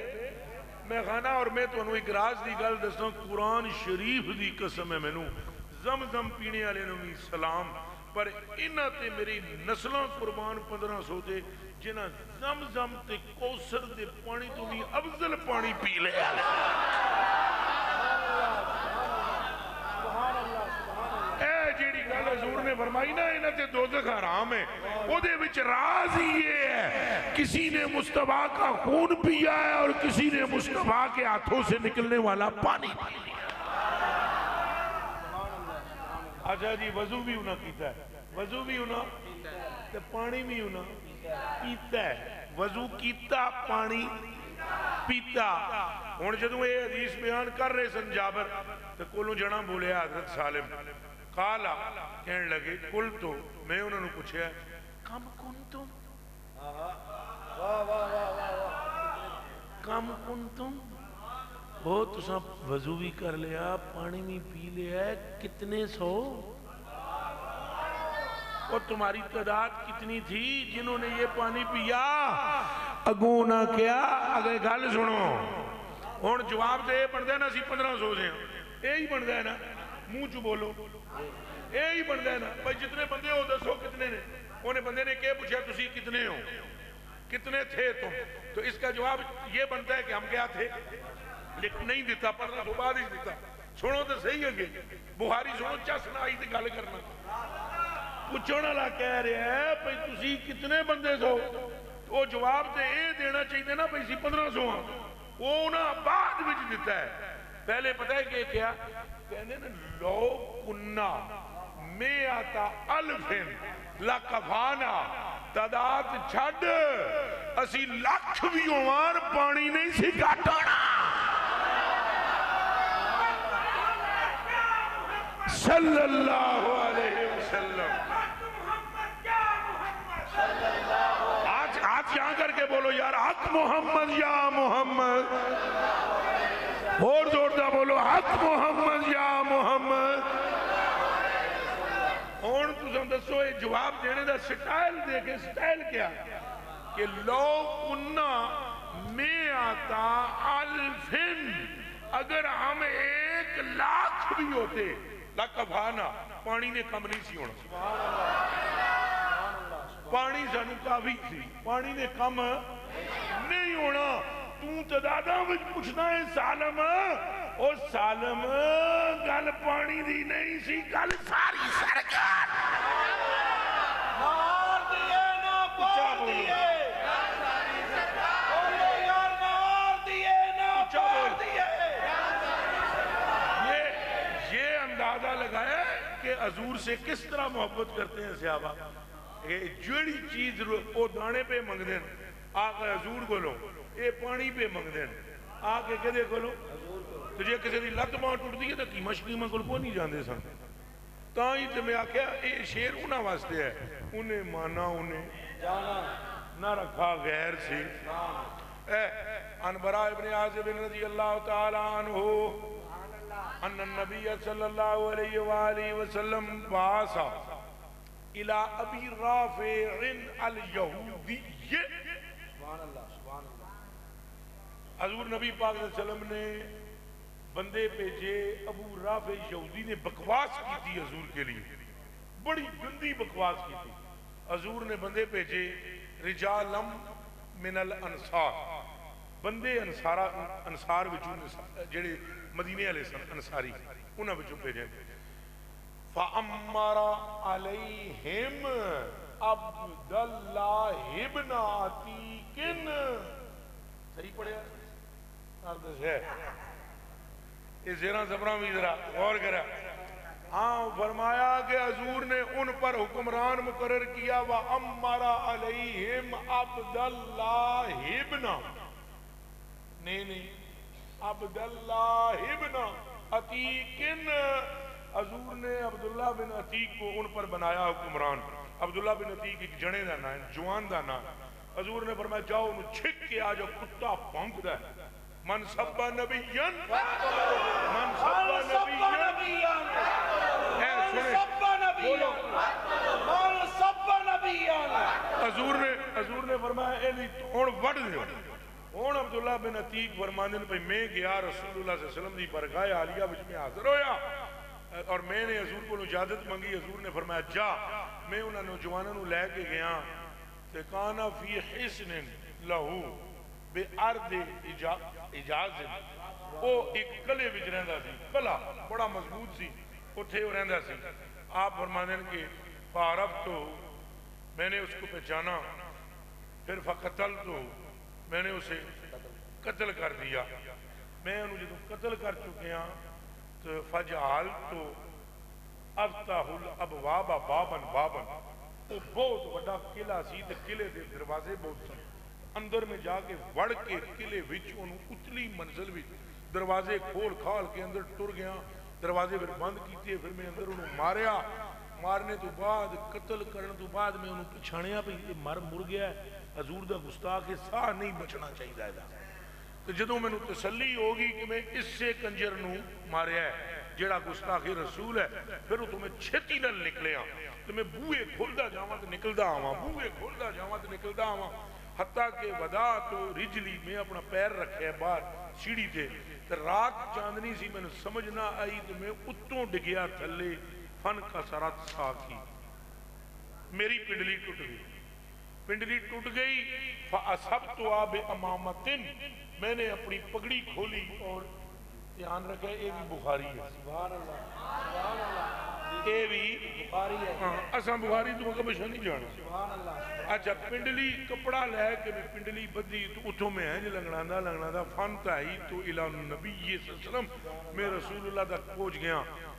میخانہ اور میں تو انہوں ایک راز دی گل دستا ہوں قرآن شریف دی قسم ہے میں نوں زمزم پینے والے نوں سلام پر انہاں تے میری نسلوں قربان 1500 دے جنہاں زمزم تے کوثر دے پانی تو بھی افضل پانی پی لے آلے اے جیڑی گل حضور نے فرمائی نا انہاں تے دوزخ حرام ہے وہ دے وچ راز ہی یہ ہے کسی نے مصطفیٰ کا خون پیا ہے اور کسی نے مصطفیٰ کے ہاتھوں سے نکلنے والا پانی پی لیا اچھا جی وضو بھی انہاں کیتا ہے وضو بھی انہاں تے پانی بھی انہاں پیتا ہے وضو کیتا پانی پیتا ہون جدوں یہ حدیث بیان کر رہے سن جابر تو کولوں جنا بولے حضرت سالم قالا کہنے لگے کل تو میں انہوں نے پوچھا کم کنتم کم کنتم وہ تساں وضو بھی کر لیا پانی بھی پی لیا ہے کتنے سو اور تمہاری تعداد کتنی تھی جنہوں نے یہ پانی پیا اگوں نہ کیا اگر گل سنو ہن جواب دے بندا ہے نا اسی 1500 سے یہی بندا ہے نا منہ چ بولو یہی بندا ہے نا بھائی جتنے بندے ہو دسو کتنے نے انہیں بندے نے کیا پوچھا تسی کتنے ہو کتنے تھے تم تو اس کا جواب یہ بنتا ہے کہ ہم کیا تھے لیکن نہیں دیتا 1500 بعد ہی دیتا سنو تو صحیح ہے بخاری سنو چس نہ آئی تے گل کرنا پوچھنے والا کہہ رہا ہے بھئی تسی کتنے بندے سو وہ جواب تے یہ دینا چاہیے نا بھئی سی 1500 ہاں وہ انہاں بعد وچ دیتا ہے پہلے پتہ ہے کہ کیا کہنے نا لو کننا میں آتا الفن لکفانا تعداد چھڑ اسی لاکھ بھی ہوار پانی نہیں سی کاٹانا صلی اللہ علیہ وسلم آج یہاں کر کے بولو یار حق محمد یا محمد اور زوردہ بولو حق محمد یا محمد اور تُساں دسو یہ جواب دینے دا سٹائل دے کے سٹائل کیا کہ لو کننا میں آتا الفن اگر ہم 1,00,000 بھی ہوتے لکفانا پانی نے کم نہیں سی ہونا پانی سانو کافی تھی پانی نے کم نہیں ہونا تو تعداداں وچ پوچھنا ہے سالم اور سالم گل پانی دی نہیں سی گل ساری سرکار مار دیے نا پار دیے بولو یار مار دیے نا پار دیے یہ اندازہ لگایا کہ حضور سے کس طرح محبت کرتے ہیں صحابہ جوڑی چیز وہ دانے پہ منگ دیں آقا حضور کو لو یہ پانی پہ منگ دیں آقا کہتے کو لو تجھے کسی دی لت ماں ٹوٹ دی ہے تو قیمہ شقیمہ کو نہیں جاندے سن تاں ہی تو میں آکھیا یہ شیر انہاں واسطے ہے انہیں مانا انہیں جانا نہ رکھا غیر سے انبراء ابن عازب رضی اللہ تعالیٰ عنہ ان النبی صلی اللہ علیہ وآلہ وسلم بعث الى ابی رافع الیہودی، سبحان اللہ سبحان اللہ. حضور نبی پاک صلی اللہ علیہ وسلم نے بندے بھیجے. ابو رافع یہودی نے بکواس کی تھی حضور کے لیے، بڑی گندی بکواس کی تھی. حضور نے بندے بھیجے رجالم من الانصار، بندے انصار وچوں جڑے مدینے والے سن انصاری، انہاں وچوں بھیجے. فَأَمَّرَ عَلَيْهِمْ عبد اللہ ابن عتیق. صحیح پڑھیا عرض ہے یہ زیرہ زبرہ بھی ذرا غور کرا. ہاں فرمایا کہ حضور نے ان پر حکمران مقرر کیا. وَأَمَّرَ عَلَيْهِمْ عبد اللہ ابن، نہیں عبد اللہ ابن عتیق. حضور نے عبداللہ بن عتیق کو ان پر بنایا حکمران. عبداللہ بن عتیق ایک جنے دا نام ہے، جوان دا نام. حضور نے فرمایا جاؤ انہوں چھک کے آ جاؤ، کتا بھونکدا ہے. من سب نبیًا من سب نبیًا حضور نے فرمایا اے نہیں ہن وڈ دیو. ہن عبداللہ بن عتیق فرماندے نے بھئی میں گیا رسول اللہ صلی اللہ علیہ وسلم دی برگاہ عالیہ وچ میں حاضر ہویا اور میں نے حضور کو اجازت منگی. حضور نے فرمایا جا. میں انہاں نوجواناں نوں لے کے گیا تے کانا فی حسن لہو بے ارد اجاز. او ایک قلعے وچ رہندا سی، قلعہ بڑا مضبوط سی، اوتھے او رہندا سی. آپ فرماندے نے کہ فعرفت تو میں نے اس کو پہچانا، پھر فقتلت تو میں نے اسے قتل کر دیا. میں انہوں جدوں قتل کر چکے ہاں تو فجعلت تو افتح الابواب بابن بابن. وہ بہت بڑا قلعہ سی تے قلعے دے دروازے بہت سن. اندر میں جا کے وڑ کے قلعے وچ انہوں اتلی منزل وچ دروازے کھول کھال کے اندر ٹر گیا. دروازے پھر بند کیتے، پھر میں اندر انہوں ماریا. مارنے تو بعد قتل کرنے تو بعد میں انہوں پچھانیا پہ مر گیا ہے. حضور دا گستاخ ساہ نہیں بچنا چاہیے دا. تو جدوں میں تسلی ہوگی کہ میں اس سے کنجر نو ماریا ہے جڑا گستاخ رسول ہے، پھر تو میں چھتی نہ نکلے ہاں تو میں بوئے کھلدا جاواں تو نکلدا آواں، بوئے کھلدا جاواں تو نکلدا آواں. حتیٰ کہ ودا تو رجلی میں اپنا پیر رکھے باہر سیڑھی تھے تو رات چاندنی سی، میں نے سمجھ نہ آئی تو میں اتوں ڈگیا تھلے. فن کا سرات ساکھی، میری پنڈلی ٹوٹ گئی. پنڈلی ٹوٹ گئی. فَأَصَبْتُ بِأَمَامَةٍ، میں نے اپنی پگڑی کھولی. اور دھیان رکھے یہ بھی بخاری ہے. سبحان اللہ سبحان اللہ. یہ بھی بخاری ہے. اساں بخاری تو کبھی نہیں جانا. سبحان اللہ. اچھا پنڈلی کپڑا لے کے میں پنڈلی بدلی تو اتوں میں ہے لنگڑا فن تائی تو الی نبی صلی اللہ علیہ وسلم، میں رسول اللہ تک پہنچ گیا.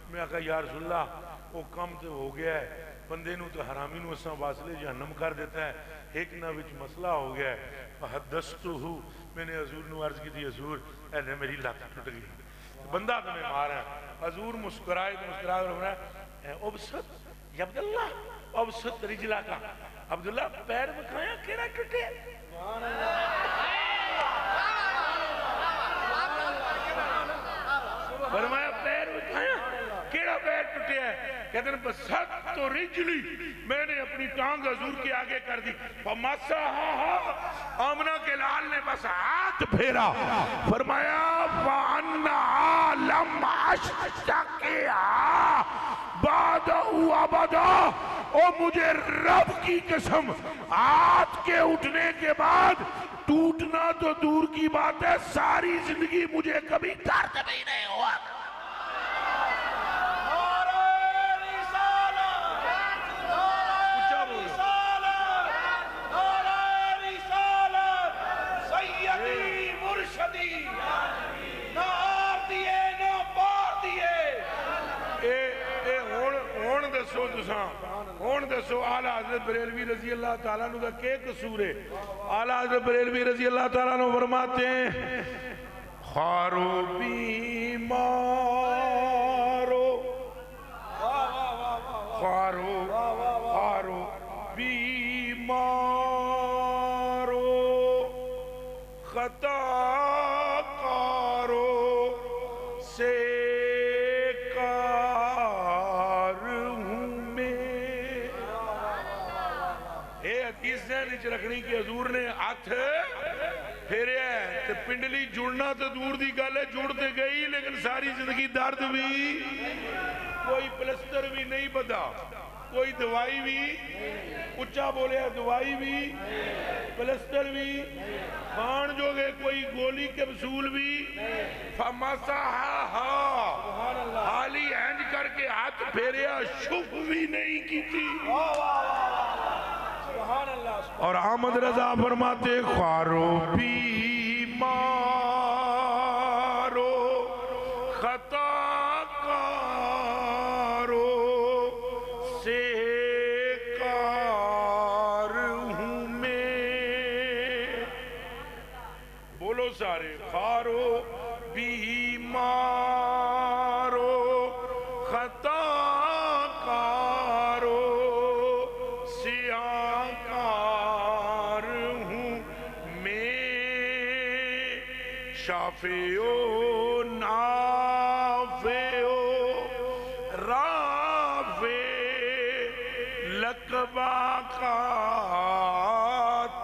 میں کہا یا رسول اللہ وہ کم تو ہو گیا ہے، بندے نو تو حرامی نو اساں واصلے جہنم کر دیتا ہے، ایک نہ وچ مسئلہ ہو گیا ہے. فحدثتہ، میں نے حضور نو عرض کی تھی حضور اے میری لات ٹوٹ گئی، بندہ تو میں مارا ہے. حضور مسکرائے تو مسکرائے اور فرمایا ابسط یا عبداللہ ابسط رجلا کا. عبداللہ پیر بکھایا کیڑا ٹوٹے. سبحان اللہ. فرمایا پیر بکھایا کیڑا پیر ٹوٹے ہے. کہتے ہیں بسط تو رجلی، میں نے اپنی ٹانگ حضور کے آگے کر دی. فمسحھا، آمنہ کے لال نے بس ہاتھ پھیرا. فرمایا وَأَنَّهَا لَمْ أَشْتَكِهَا بَعْدَهُ أَبَدًا. او مجھے رب کی قسم ہاتھ کے اٹھنے کے بعد ٹوٹنا تو دور کی بات ہے، ساری زندگی مجھے کبھی درد بھی نہیں ہوا. ہون دسو اعلیٰ حضرت بریلوی رضی اللہ تعالیٰ عنہ کا کیا قصور ہے؟ اعلیٰ حضرت بریلوی رضی اللہ تعالیٰ عنہ فرماتے ہیں خارو بیمارو خارو خارو بیمارو خطا کارو سے چ رکھنی کہ حضور نے ہاتھ پھیریا ہے تے پنڈلی جڑنا تو دور دی گل ہے، جڑ تے گئی لیکن ساری زندگی درد بھی، کوئی پلسٹر بھی نہیں بدا، کوئی دوائی بھی، اچھا بولے دوائی بھی، پلسٹر بھی، کھان جو گے کوئی گولی کیپسول بھی، فمسحہا حالی اینج کر کے ہاتھ پھیریا، شف بھی نہیں کی تھی۔ اور احمد رضا فرماتے خوارو بیمارو خطا کارو سے کار ہوں میں، بولو سارے، خوارو بیمارو خطا کارو سیاہ کار ہوں میں، شافعو نافعو رافع لقبہ کا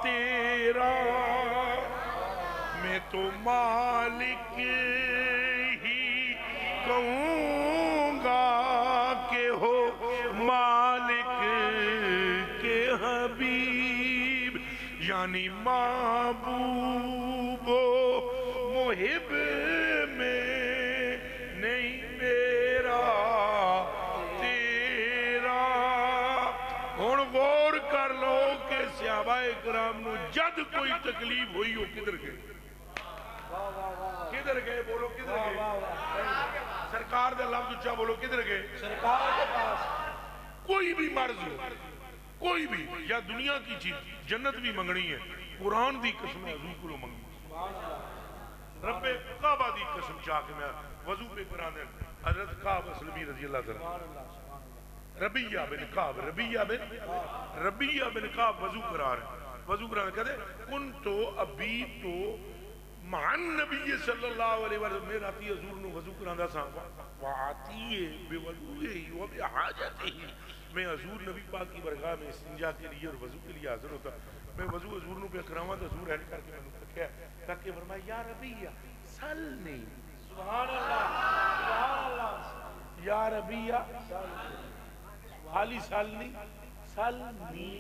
تیرا، میں تو مالک ہی کہوں گا کہ ہو مالک کے حبیب، یعنی محبوب و محب میں نہیں میرا تیرا۔ ہن غور کر لو کہ صحابہ کرام نو جد کوئی تکلیف ہوئی ہو کدھر گئے؟ کدھر گئے؟ بولو کدھر گئے؟ سرکار دے لفظ اچھا بولو کدھر گئے؟ سرکار کے پاس۔ کوئی بھی مرض ہو، کوئی بھی، یا دنیا کی چیز، جنت بھی منگنی ہے، قرآن دی قسم حضور کو لو منگنی، رب کعبہ دی قسم چاہ کے میں وضو پہ قرآن ہے، حضرت کعب اسلمی رضی اللہ تعالیٰ، ربیہ بن کعب، ربیہ بن کعب وضو قرار ہے، وضو قرار کہتے کنتو ابیتو معن نبی صلی اللہ علیہ وسلم، میرا آتی حضور نو وضو قرآن دا ساں وآتی بے وضوئے ہی و بے حاجت ہی، میں حضور نبی پاک کی برگاہ میں استنجا کے لیے اور وضو کے لیے حاضر ہوتا، میں وضو حضور نو پہ کرامہ دا حضور ہے کر کے میں نے رکھیا تاکہ فرمایا یا ربیہ سلنی، سبحان اللہ سبحان اللہ، یا ربیہ حالی سلنی سلنی،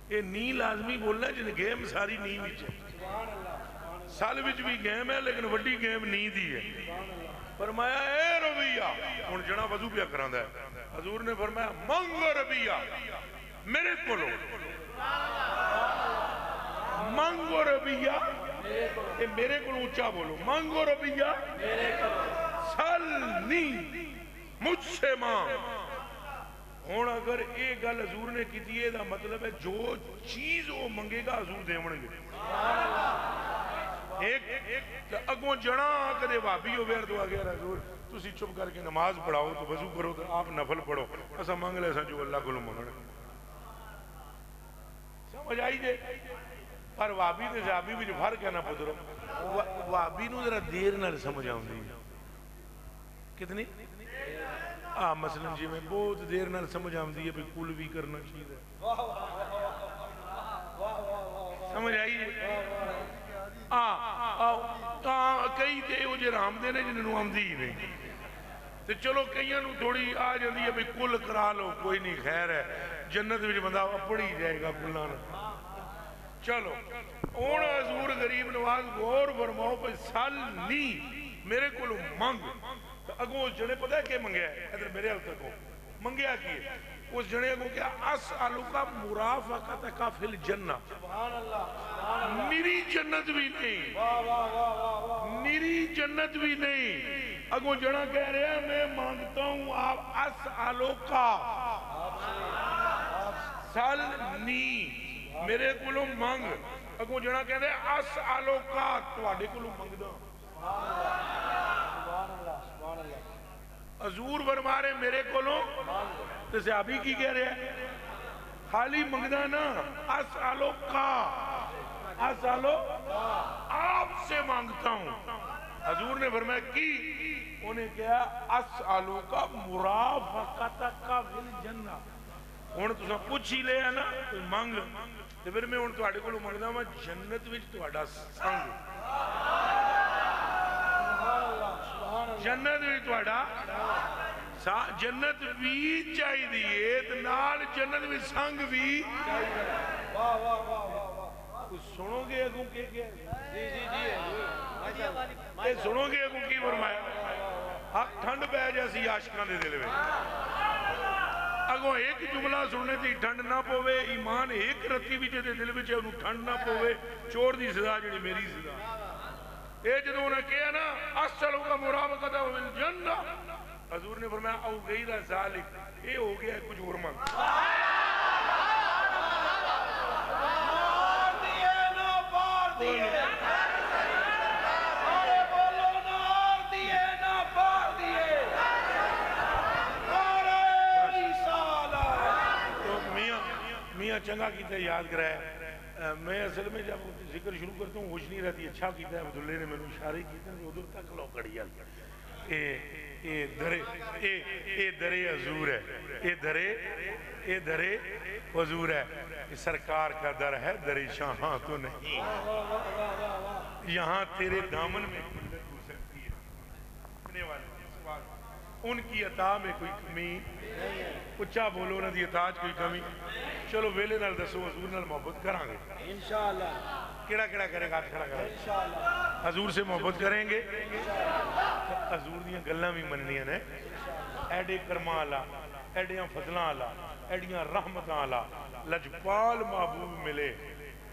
یہ نی لازمی بولنا ہے جن گیم ساری نی وچ ہے، سال وچ بھی گیم ہے لیکن وڈی گیم نی دی ہے۔ فرمایا اے ربیہ، ہن جنا وضو پیا کراندا ہے، حضور نے فرمایا منگو ربیہ میرے کولو، منگو ربیہ، اے میرے کولو اونچا بولو، منگو ربیہ سلنی، مجھ سے مانگ۔ ہون اگر ایک گل حضور نے کی تھی دا مطلب ہے جو چیز وہ منگے گا حضور دیوڑیں گے، ایک اگوں جنا کدے وابی ہو بیار دعا گیا حضور تسی چپ کر کے نماز پڑھاؤ تو وضو کرو تو آپ نفل پڑھو، ایسا مانگ لے ایسا جو اللہ کو منگنا، سمجھ آئی دے؟ پر وابی دے زابی بھی جو فرق ہے نا پترو، وابی نو ذرا دیر نہ سمجھ آؤں دی کتنی؟ مثلا جی میں بہت دیر نہ سمجھ آؤں دی ہے بھی کل بھی کرنا چیز ہے، سمجھ آئی؟ کئی تے وہ جے رام دے نے جنہوں آمدی ہی نہیں، تو چلو کئیاں نو تھوڑی آ جاندی ہے بھی کل کرا لو کوئی نہیں خیر ہے، جنت وچ بندہ پڑھی جائے گا کلانا۔ چلو اون حضور غریب نواز غور فرماؤ پہ سلنی میرے کو منگ، تو اگوں اس جنے پتہ ہے کہ منگیا ہے؟ ادھر میرے حال تک ہو منگیا کی ہے؟ اس جنے کو کیا اسألوکا مرافقتکا فی الجنہ، میری جنت بھی نہیں، میری جنت بھی نہیں، اگوں جنا کہہ رہے ہیں میں مانگتا ہوں آپ اسألوکا سلنی میرے کلو مانگ، اگوں جنا کہہ رہے ہیں اسألوکا تواڈے کلو مانگدا، حضور فرما رہے میرے کولوں تو صحابی کی کہہ رہے ہیں خالی منگنا نا، اسالو کا، اسالو آپ سے مانگتا ہوں، حضور نے فرمایا کی، انہیں کہا اسالو کا مرافقتک فی الجنہ، انہیں تو سب پوچھ ہی لے نا مانگ، تو پھر میں ہوں تواڈے کولوں منگدا وا جنت وچ تواڈا سنگ جنت وچ تواڈا جنت بھی چاہیے تے نال جنت وچ سنگ بھی واہ واہ واہ واہ سنو گے اگوں کہ جی اے سنو گے اگوں کی فرمایا حق ٹھنڈ پے جیسی عاشقاں دے دل وچ اگوں ایک جملہ سننے تھی ٹھنڈ نہ پوے ایمان ایک رتی بھی جدے دل وچ انہوں ٹھنڈ نہ پوے چور دی سزا جڑی میری سزا اے جدوں انہوں نے کہا نا اصلوں کا مرافقۃ بالجنہ حضور نے فرمایا او غیر ذالک اے ہو گیا کچھ اور منگ مار دیے نہ پار دیے چنگا کیتا ہے یاد کرایا میں اصل میں جب ذکر شروع کرتا ہوں ہوش نہیں رہتی اچھا کیتا ہے عبداللہ نے میں نے اشارے کیتا ہے ادھر تک لو کڑی اے درے حضور ہے اے درے حضور ہے سرکار کا در ہے در شاہاں تو نہیں یہاں تیرے دامن میں ہو سکتی ہے ان کی عطا میں کوئی کمی اچھا بولو نہ دی عطا کوئی کمی چلو ویلے نال دسو حضور نال محبت کریں گے انشاءاللہ کیڑا کیڑا کرے گا کھڑا کریں انشاءاللہ حضور سے محبت کریں گے حضور دیاں گلاں بھی مننیاں نے ایڈے کرماں والا ایڈیاں فضلاں والا ایڈیاں رحمتاں والا لجپال محبوب ملے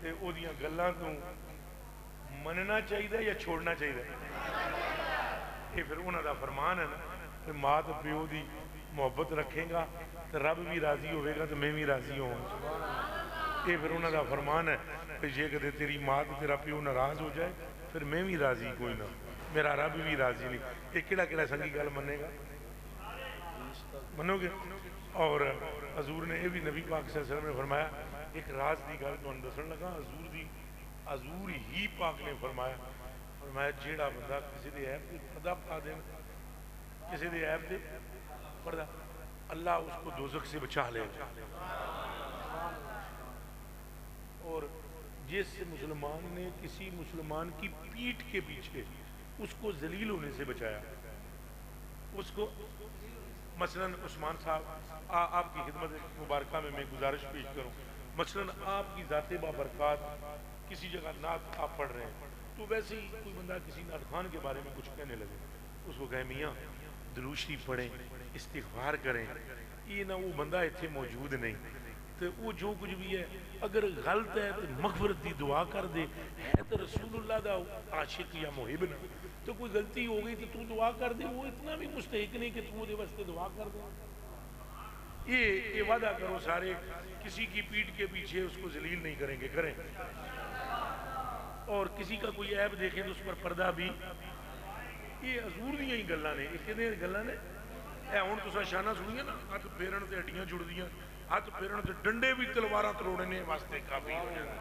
تے او دیاں گلاں تو مننا چاہیے یا چھوڑنا چاہیے یہ پھر انہاں دا فرمان ہے نا کہ ماں تو پیو دی محبت رکھیں گا تو رب بھی راضی ہوئے گا تو میں بھی راضی ہوں یہ پھر انہوں دا فرمان ہے کہ یہ کہتے تیری ماں تو تیرا پیو ناراض ہو جائے پھر میں بھی راضی کوئی نہ میرا رب بھی راضی نہیں یہ کیڑا کیڑا سنگی گل منے گا منو گے اور حضور نے یہ بھی نبی پاک صلی اللہ علیہ وسلم نے فرمایا ایک راز دی گل تو دسن لگا حضور ہی پاک نے فرمایا جیڑا بندہ کسی دے عیب تے پردہ پا دے کسی دے عیب تے پردہ اللہ اس کو دوزخ سے بچا لے اور جس مسلمان نے کسی مسلمان کی پیٹھ کے پیچھے اس کو ذلیل ہونے سے بچایا اس کو مثلا عثمان صاحب آپ کی خدمت مبارکہ میں گزارش پیش کروں مثلا آپ کی ذات بابرکات کسی جگہ نعت آپ پڑھ رہے ہیں تو ویسے ہی کوئی بندہ کسی نعت خان کے بارے میں کچھ کہنے لگے اس کو کہے میاں درود شریف پڑھیں استغفار کریں یہ نہ وہ بندہ اتنے موجود نہیں تو وہ جو کچھ بھی ہے اگر غلط ہے تو مغفرت دی دعا کر دے ہے تو رسول اللہ دا عاشق یا محب نہ تو کوئی غلطی ہو گئی تو دعا کر دے وہ اتنا بھی مستحق نہیں کہ تو دے واسطے دعا کر دے یہ وعدہ کرو سارے کسی کی پیٹھ کے پیچھے اس کو ذلیل نہیں کریں گے کریں اور کسی کا کوئی عیب دیکھیں تو اس پر پردہ بھی یہ حضور دیاں ہی گلاں نے یہ کہنے گلاں نے اے ہن تساں شانہ سنیے نا ہاتھ پھیرن تے ہڈیاں جڑ دیاں ہاتھ پھیرن تے ڈنڈے بھی تلواراں تروڑنے واسطے کافی ہو جاندے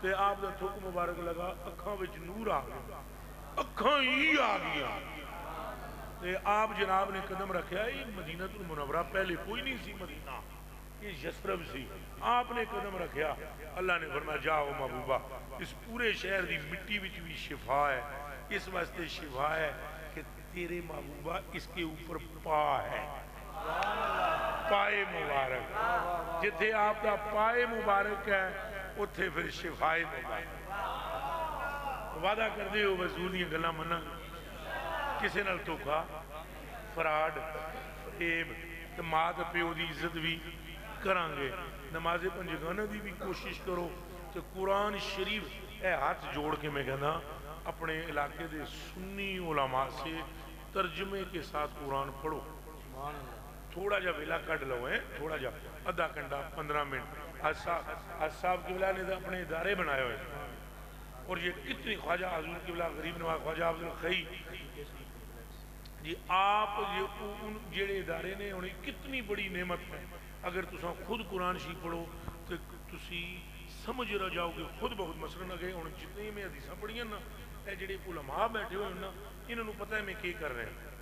تے آپ دا تھک مبارک لگا اکھاں وچ نور آ گیا اکھاں ہی آ گیا تے آپ جناب نے قدم رکھیا یہ مدینہ المنورہ پہلے کوئی نہیں سی مدینہ یہ یثرب سی آپ نے قدم رکھیا اللہ نے فرمایا جاؤ محبوبہ اس پورے شہر دی مٹی وچ بھی شفا ہے اس واسطے شفا ہے کہ تیرے محبوبہ اس کے اوپر پا ہے پائے مبارک جتھے آپ کا پائے مبارک ہے اتھے پھر شفائے مبارک وعدہ کر دے ہو حضور دی گلاں مننا کسے نال دھوکا فراڈ فریب تے ماں تے پیو دی عزت بھی کران گے نماز پنجگانہ دی بھی کوشش کرو تے قرآن شریف اے ہاتھ جوڑ کے میں کہنا اپنے علاقے دے سنی علماء سے ترجمے کے ساتھ قرآن پڑھو تھوڑا جا ویلا کٹ لو ہیں تھوڑا جا آدھا گھنٹہ 15 منٹ آج صاحب قبلہ نے اپنے ادارے بنائے ہوئے اور یہ کتنی خواجہ حضور قبلہ غریب نواز خواجہ عبد الخی جی آپ ان جڑے ادارے نے انہیں کتنی بڑی نعمت ہے اگر تساں خود قرآن شریف پڑھو تو تسی سمجھ رہ جاؤ گے خود بہت مثلاً اگے اور جتنے میں حدیثاں پڑھیاں نا اے جڑے علماء بیٹھے ہوئے نا انہوں نے پتہ ہے میں کیا کر رہے ہیں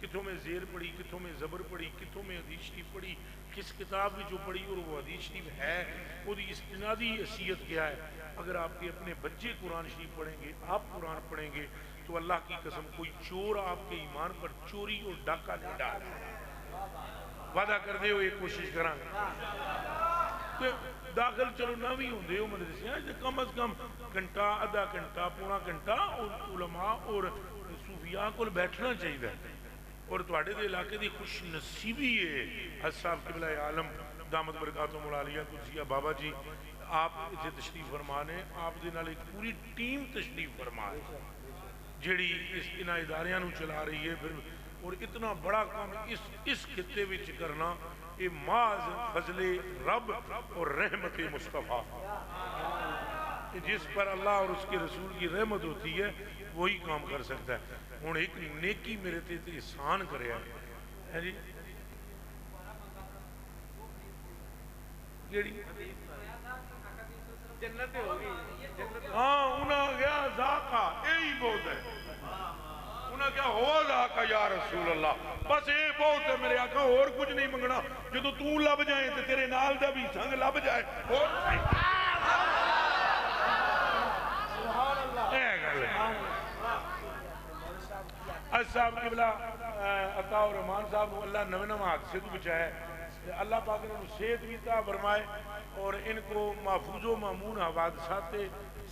کتوں میں زیر پڑھی، کتوں میں زبر پڑھی، کتوں میں حدیث شریف پڑھی، کس کتاب میں جو پڑھی اور وہ حدیث شریف ہے وہ استنادی حیثیت کیا ہے۔ اگر آپ کے اپنے بچے قرآن شریف پڑھیں گے، آپ قرآن پڑھیں گے تو اللہ کی قسم کوئی چور آپ کے ایمان پر چوری اور ڈاکہ نہیں ڈال سکتا۔ وعدہ کر دے ہوئے کوشش کریں گے داخل چلو نہ بھی ہوں ہو مدرسے کم از کم گھنٹہ آدھا گھنٹہ پونا گھنٹہ علماء اور صوفیاء کو بیٹھنا چاہیے۔ اور تواڈے دے علاقے دی خوش نصیبی ہے حج صاحب قبلہ عالم دامت برکاتہم العالیہ قدسیہ بابا جی آپ اتنے تشریف فرمانے، آپ دے نال ایک پوری ٹیم تشریف فرمانے جیڑی ان اداریاں نو چلا رہی ہے۔ پھر اور اتنا بڑا کام اس خطے وچ کرنا یہ محض فضل رب اور رحمت مصطفیٰ، جس پر اللہ اور اس کے رسول کی رحمت ہوتی ہے وہی کام کر سکتا ہے۔ ہوں ایک نیکی میرے تے احسان کریا ہے جی ہاں انہاں گیا ذاقہ یہی بہت ہے، انہاں کیا ہوا ذاقہ یا رسول اللہ، بس یہ بہت ہے میرے آقا، اور کچھ نہیں منگنا، جدو تو لب جائیں تو تیرے نال دا بھی سنگ لب جائے اور اے گل ہے۔ آج صاحب قبلہ عطا و رحمان صاحب اللہ نوے نوے حادثے تو بچائے، اللہ پاک نے صحت بھی عطا فرمائے اور ان کو محفوظ و مامون حوادثات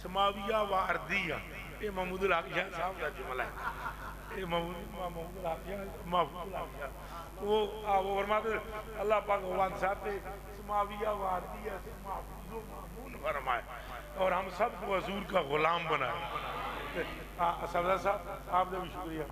سماویہ و ارضیہ، یہ محمود الحق شاہ صاحب کا جملہ ہے، یہ محمود الحق شاہ محفوظ الحق شاہ وہ فرماتے اللہ پاک حوادثات سماویہ و ارضیہ سے محفوظ و مامون فرمائے اور ہم سب کو حضور کا غلام بنائے۔ صفدر صاحب آپ نے بھی شکریہ۔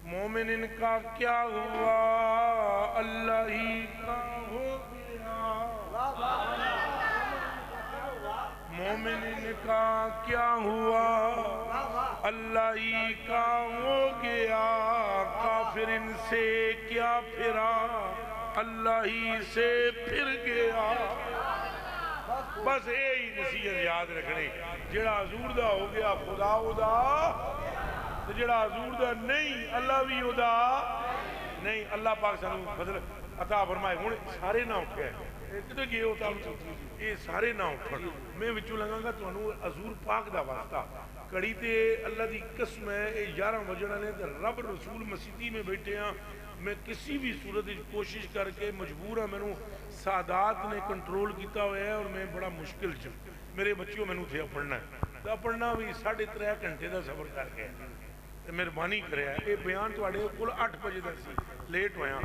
مومن ان کا کیا ہوا اللہ ہی کا ہو گیا، مومن ان کا کیا ہوا اللہ ہی کا ہو گیا، کافر ان سے کیا پھرا اللہ ہی سے پھر گیا۔ بس یہی نصیحت یاد رکھنے، جڑا حضور دا ہو گیا خدا ہو دا، جڑا حضور دا نہیں اللہ بھی ہو دا نہیں۔ اللہ پاک سانو فضل عطا فرمائے۔ ہوں سارے نہ اٹھے کدھر گئے ہوتا یہ سارے نہ اٹھن، میں وچوں لگاں گا تانوں حضور پاک دا واسطہ کڑی تے اللہ دی قسم ہے 11 بجنا نے رب رسول مسیحی میں بیٹھے ہیں۔ میں کسی بھی صورت کوشش کر کے مجبور ہوں، میں نے سادات نے کنٹرول کیتا ہوا ہے اور میں بڑا مشکل میرے بچوں میں تھے پڑھنا ہے، پڑھنا بھی 3.5 گھنٹے دا سفر کر کے مہربانی کرے۔ یہ بیان تواڈے کول 8 بجے دا سی، لیٹ ہویا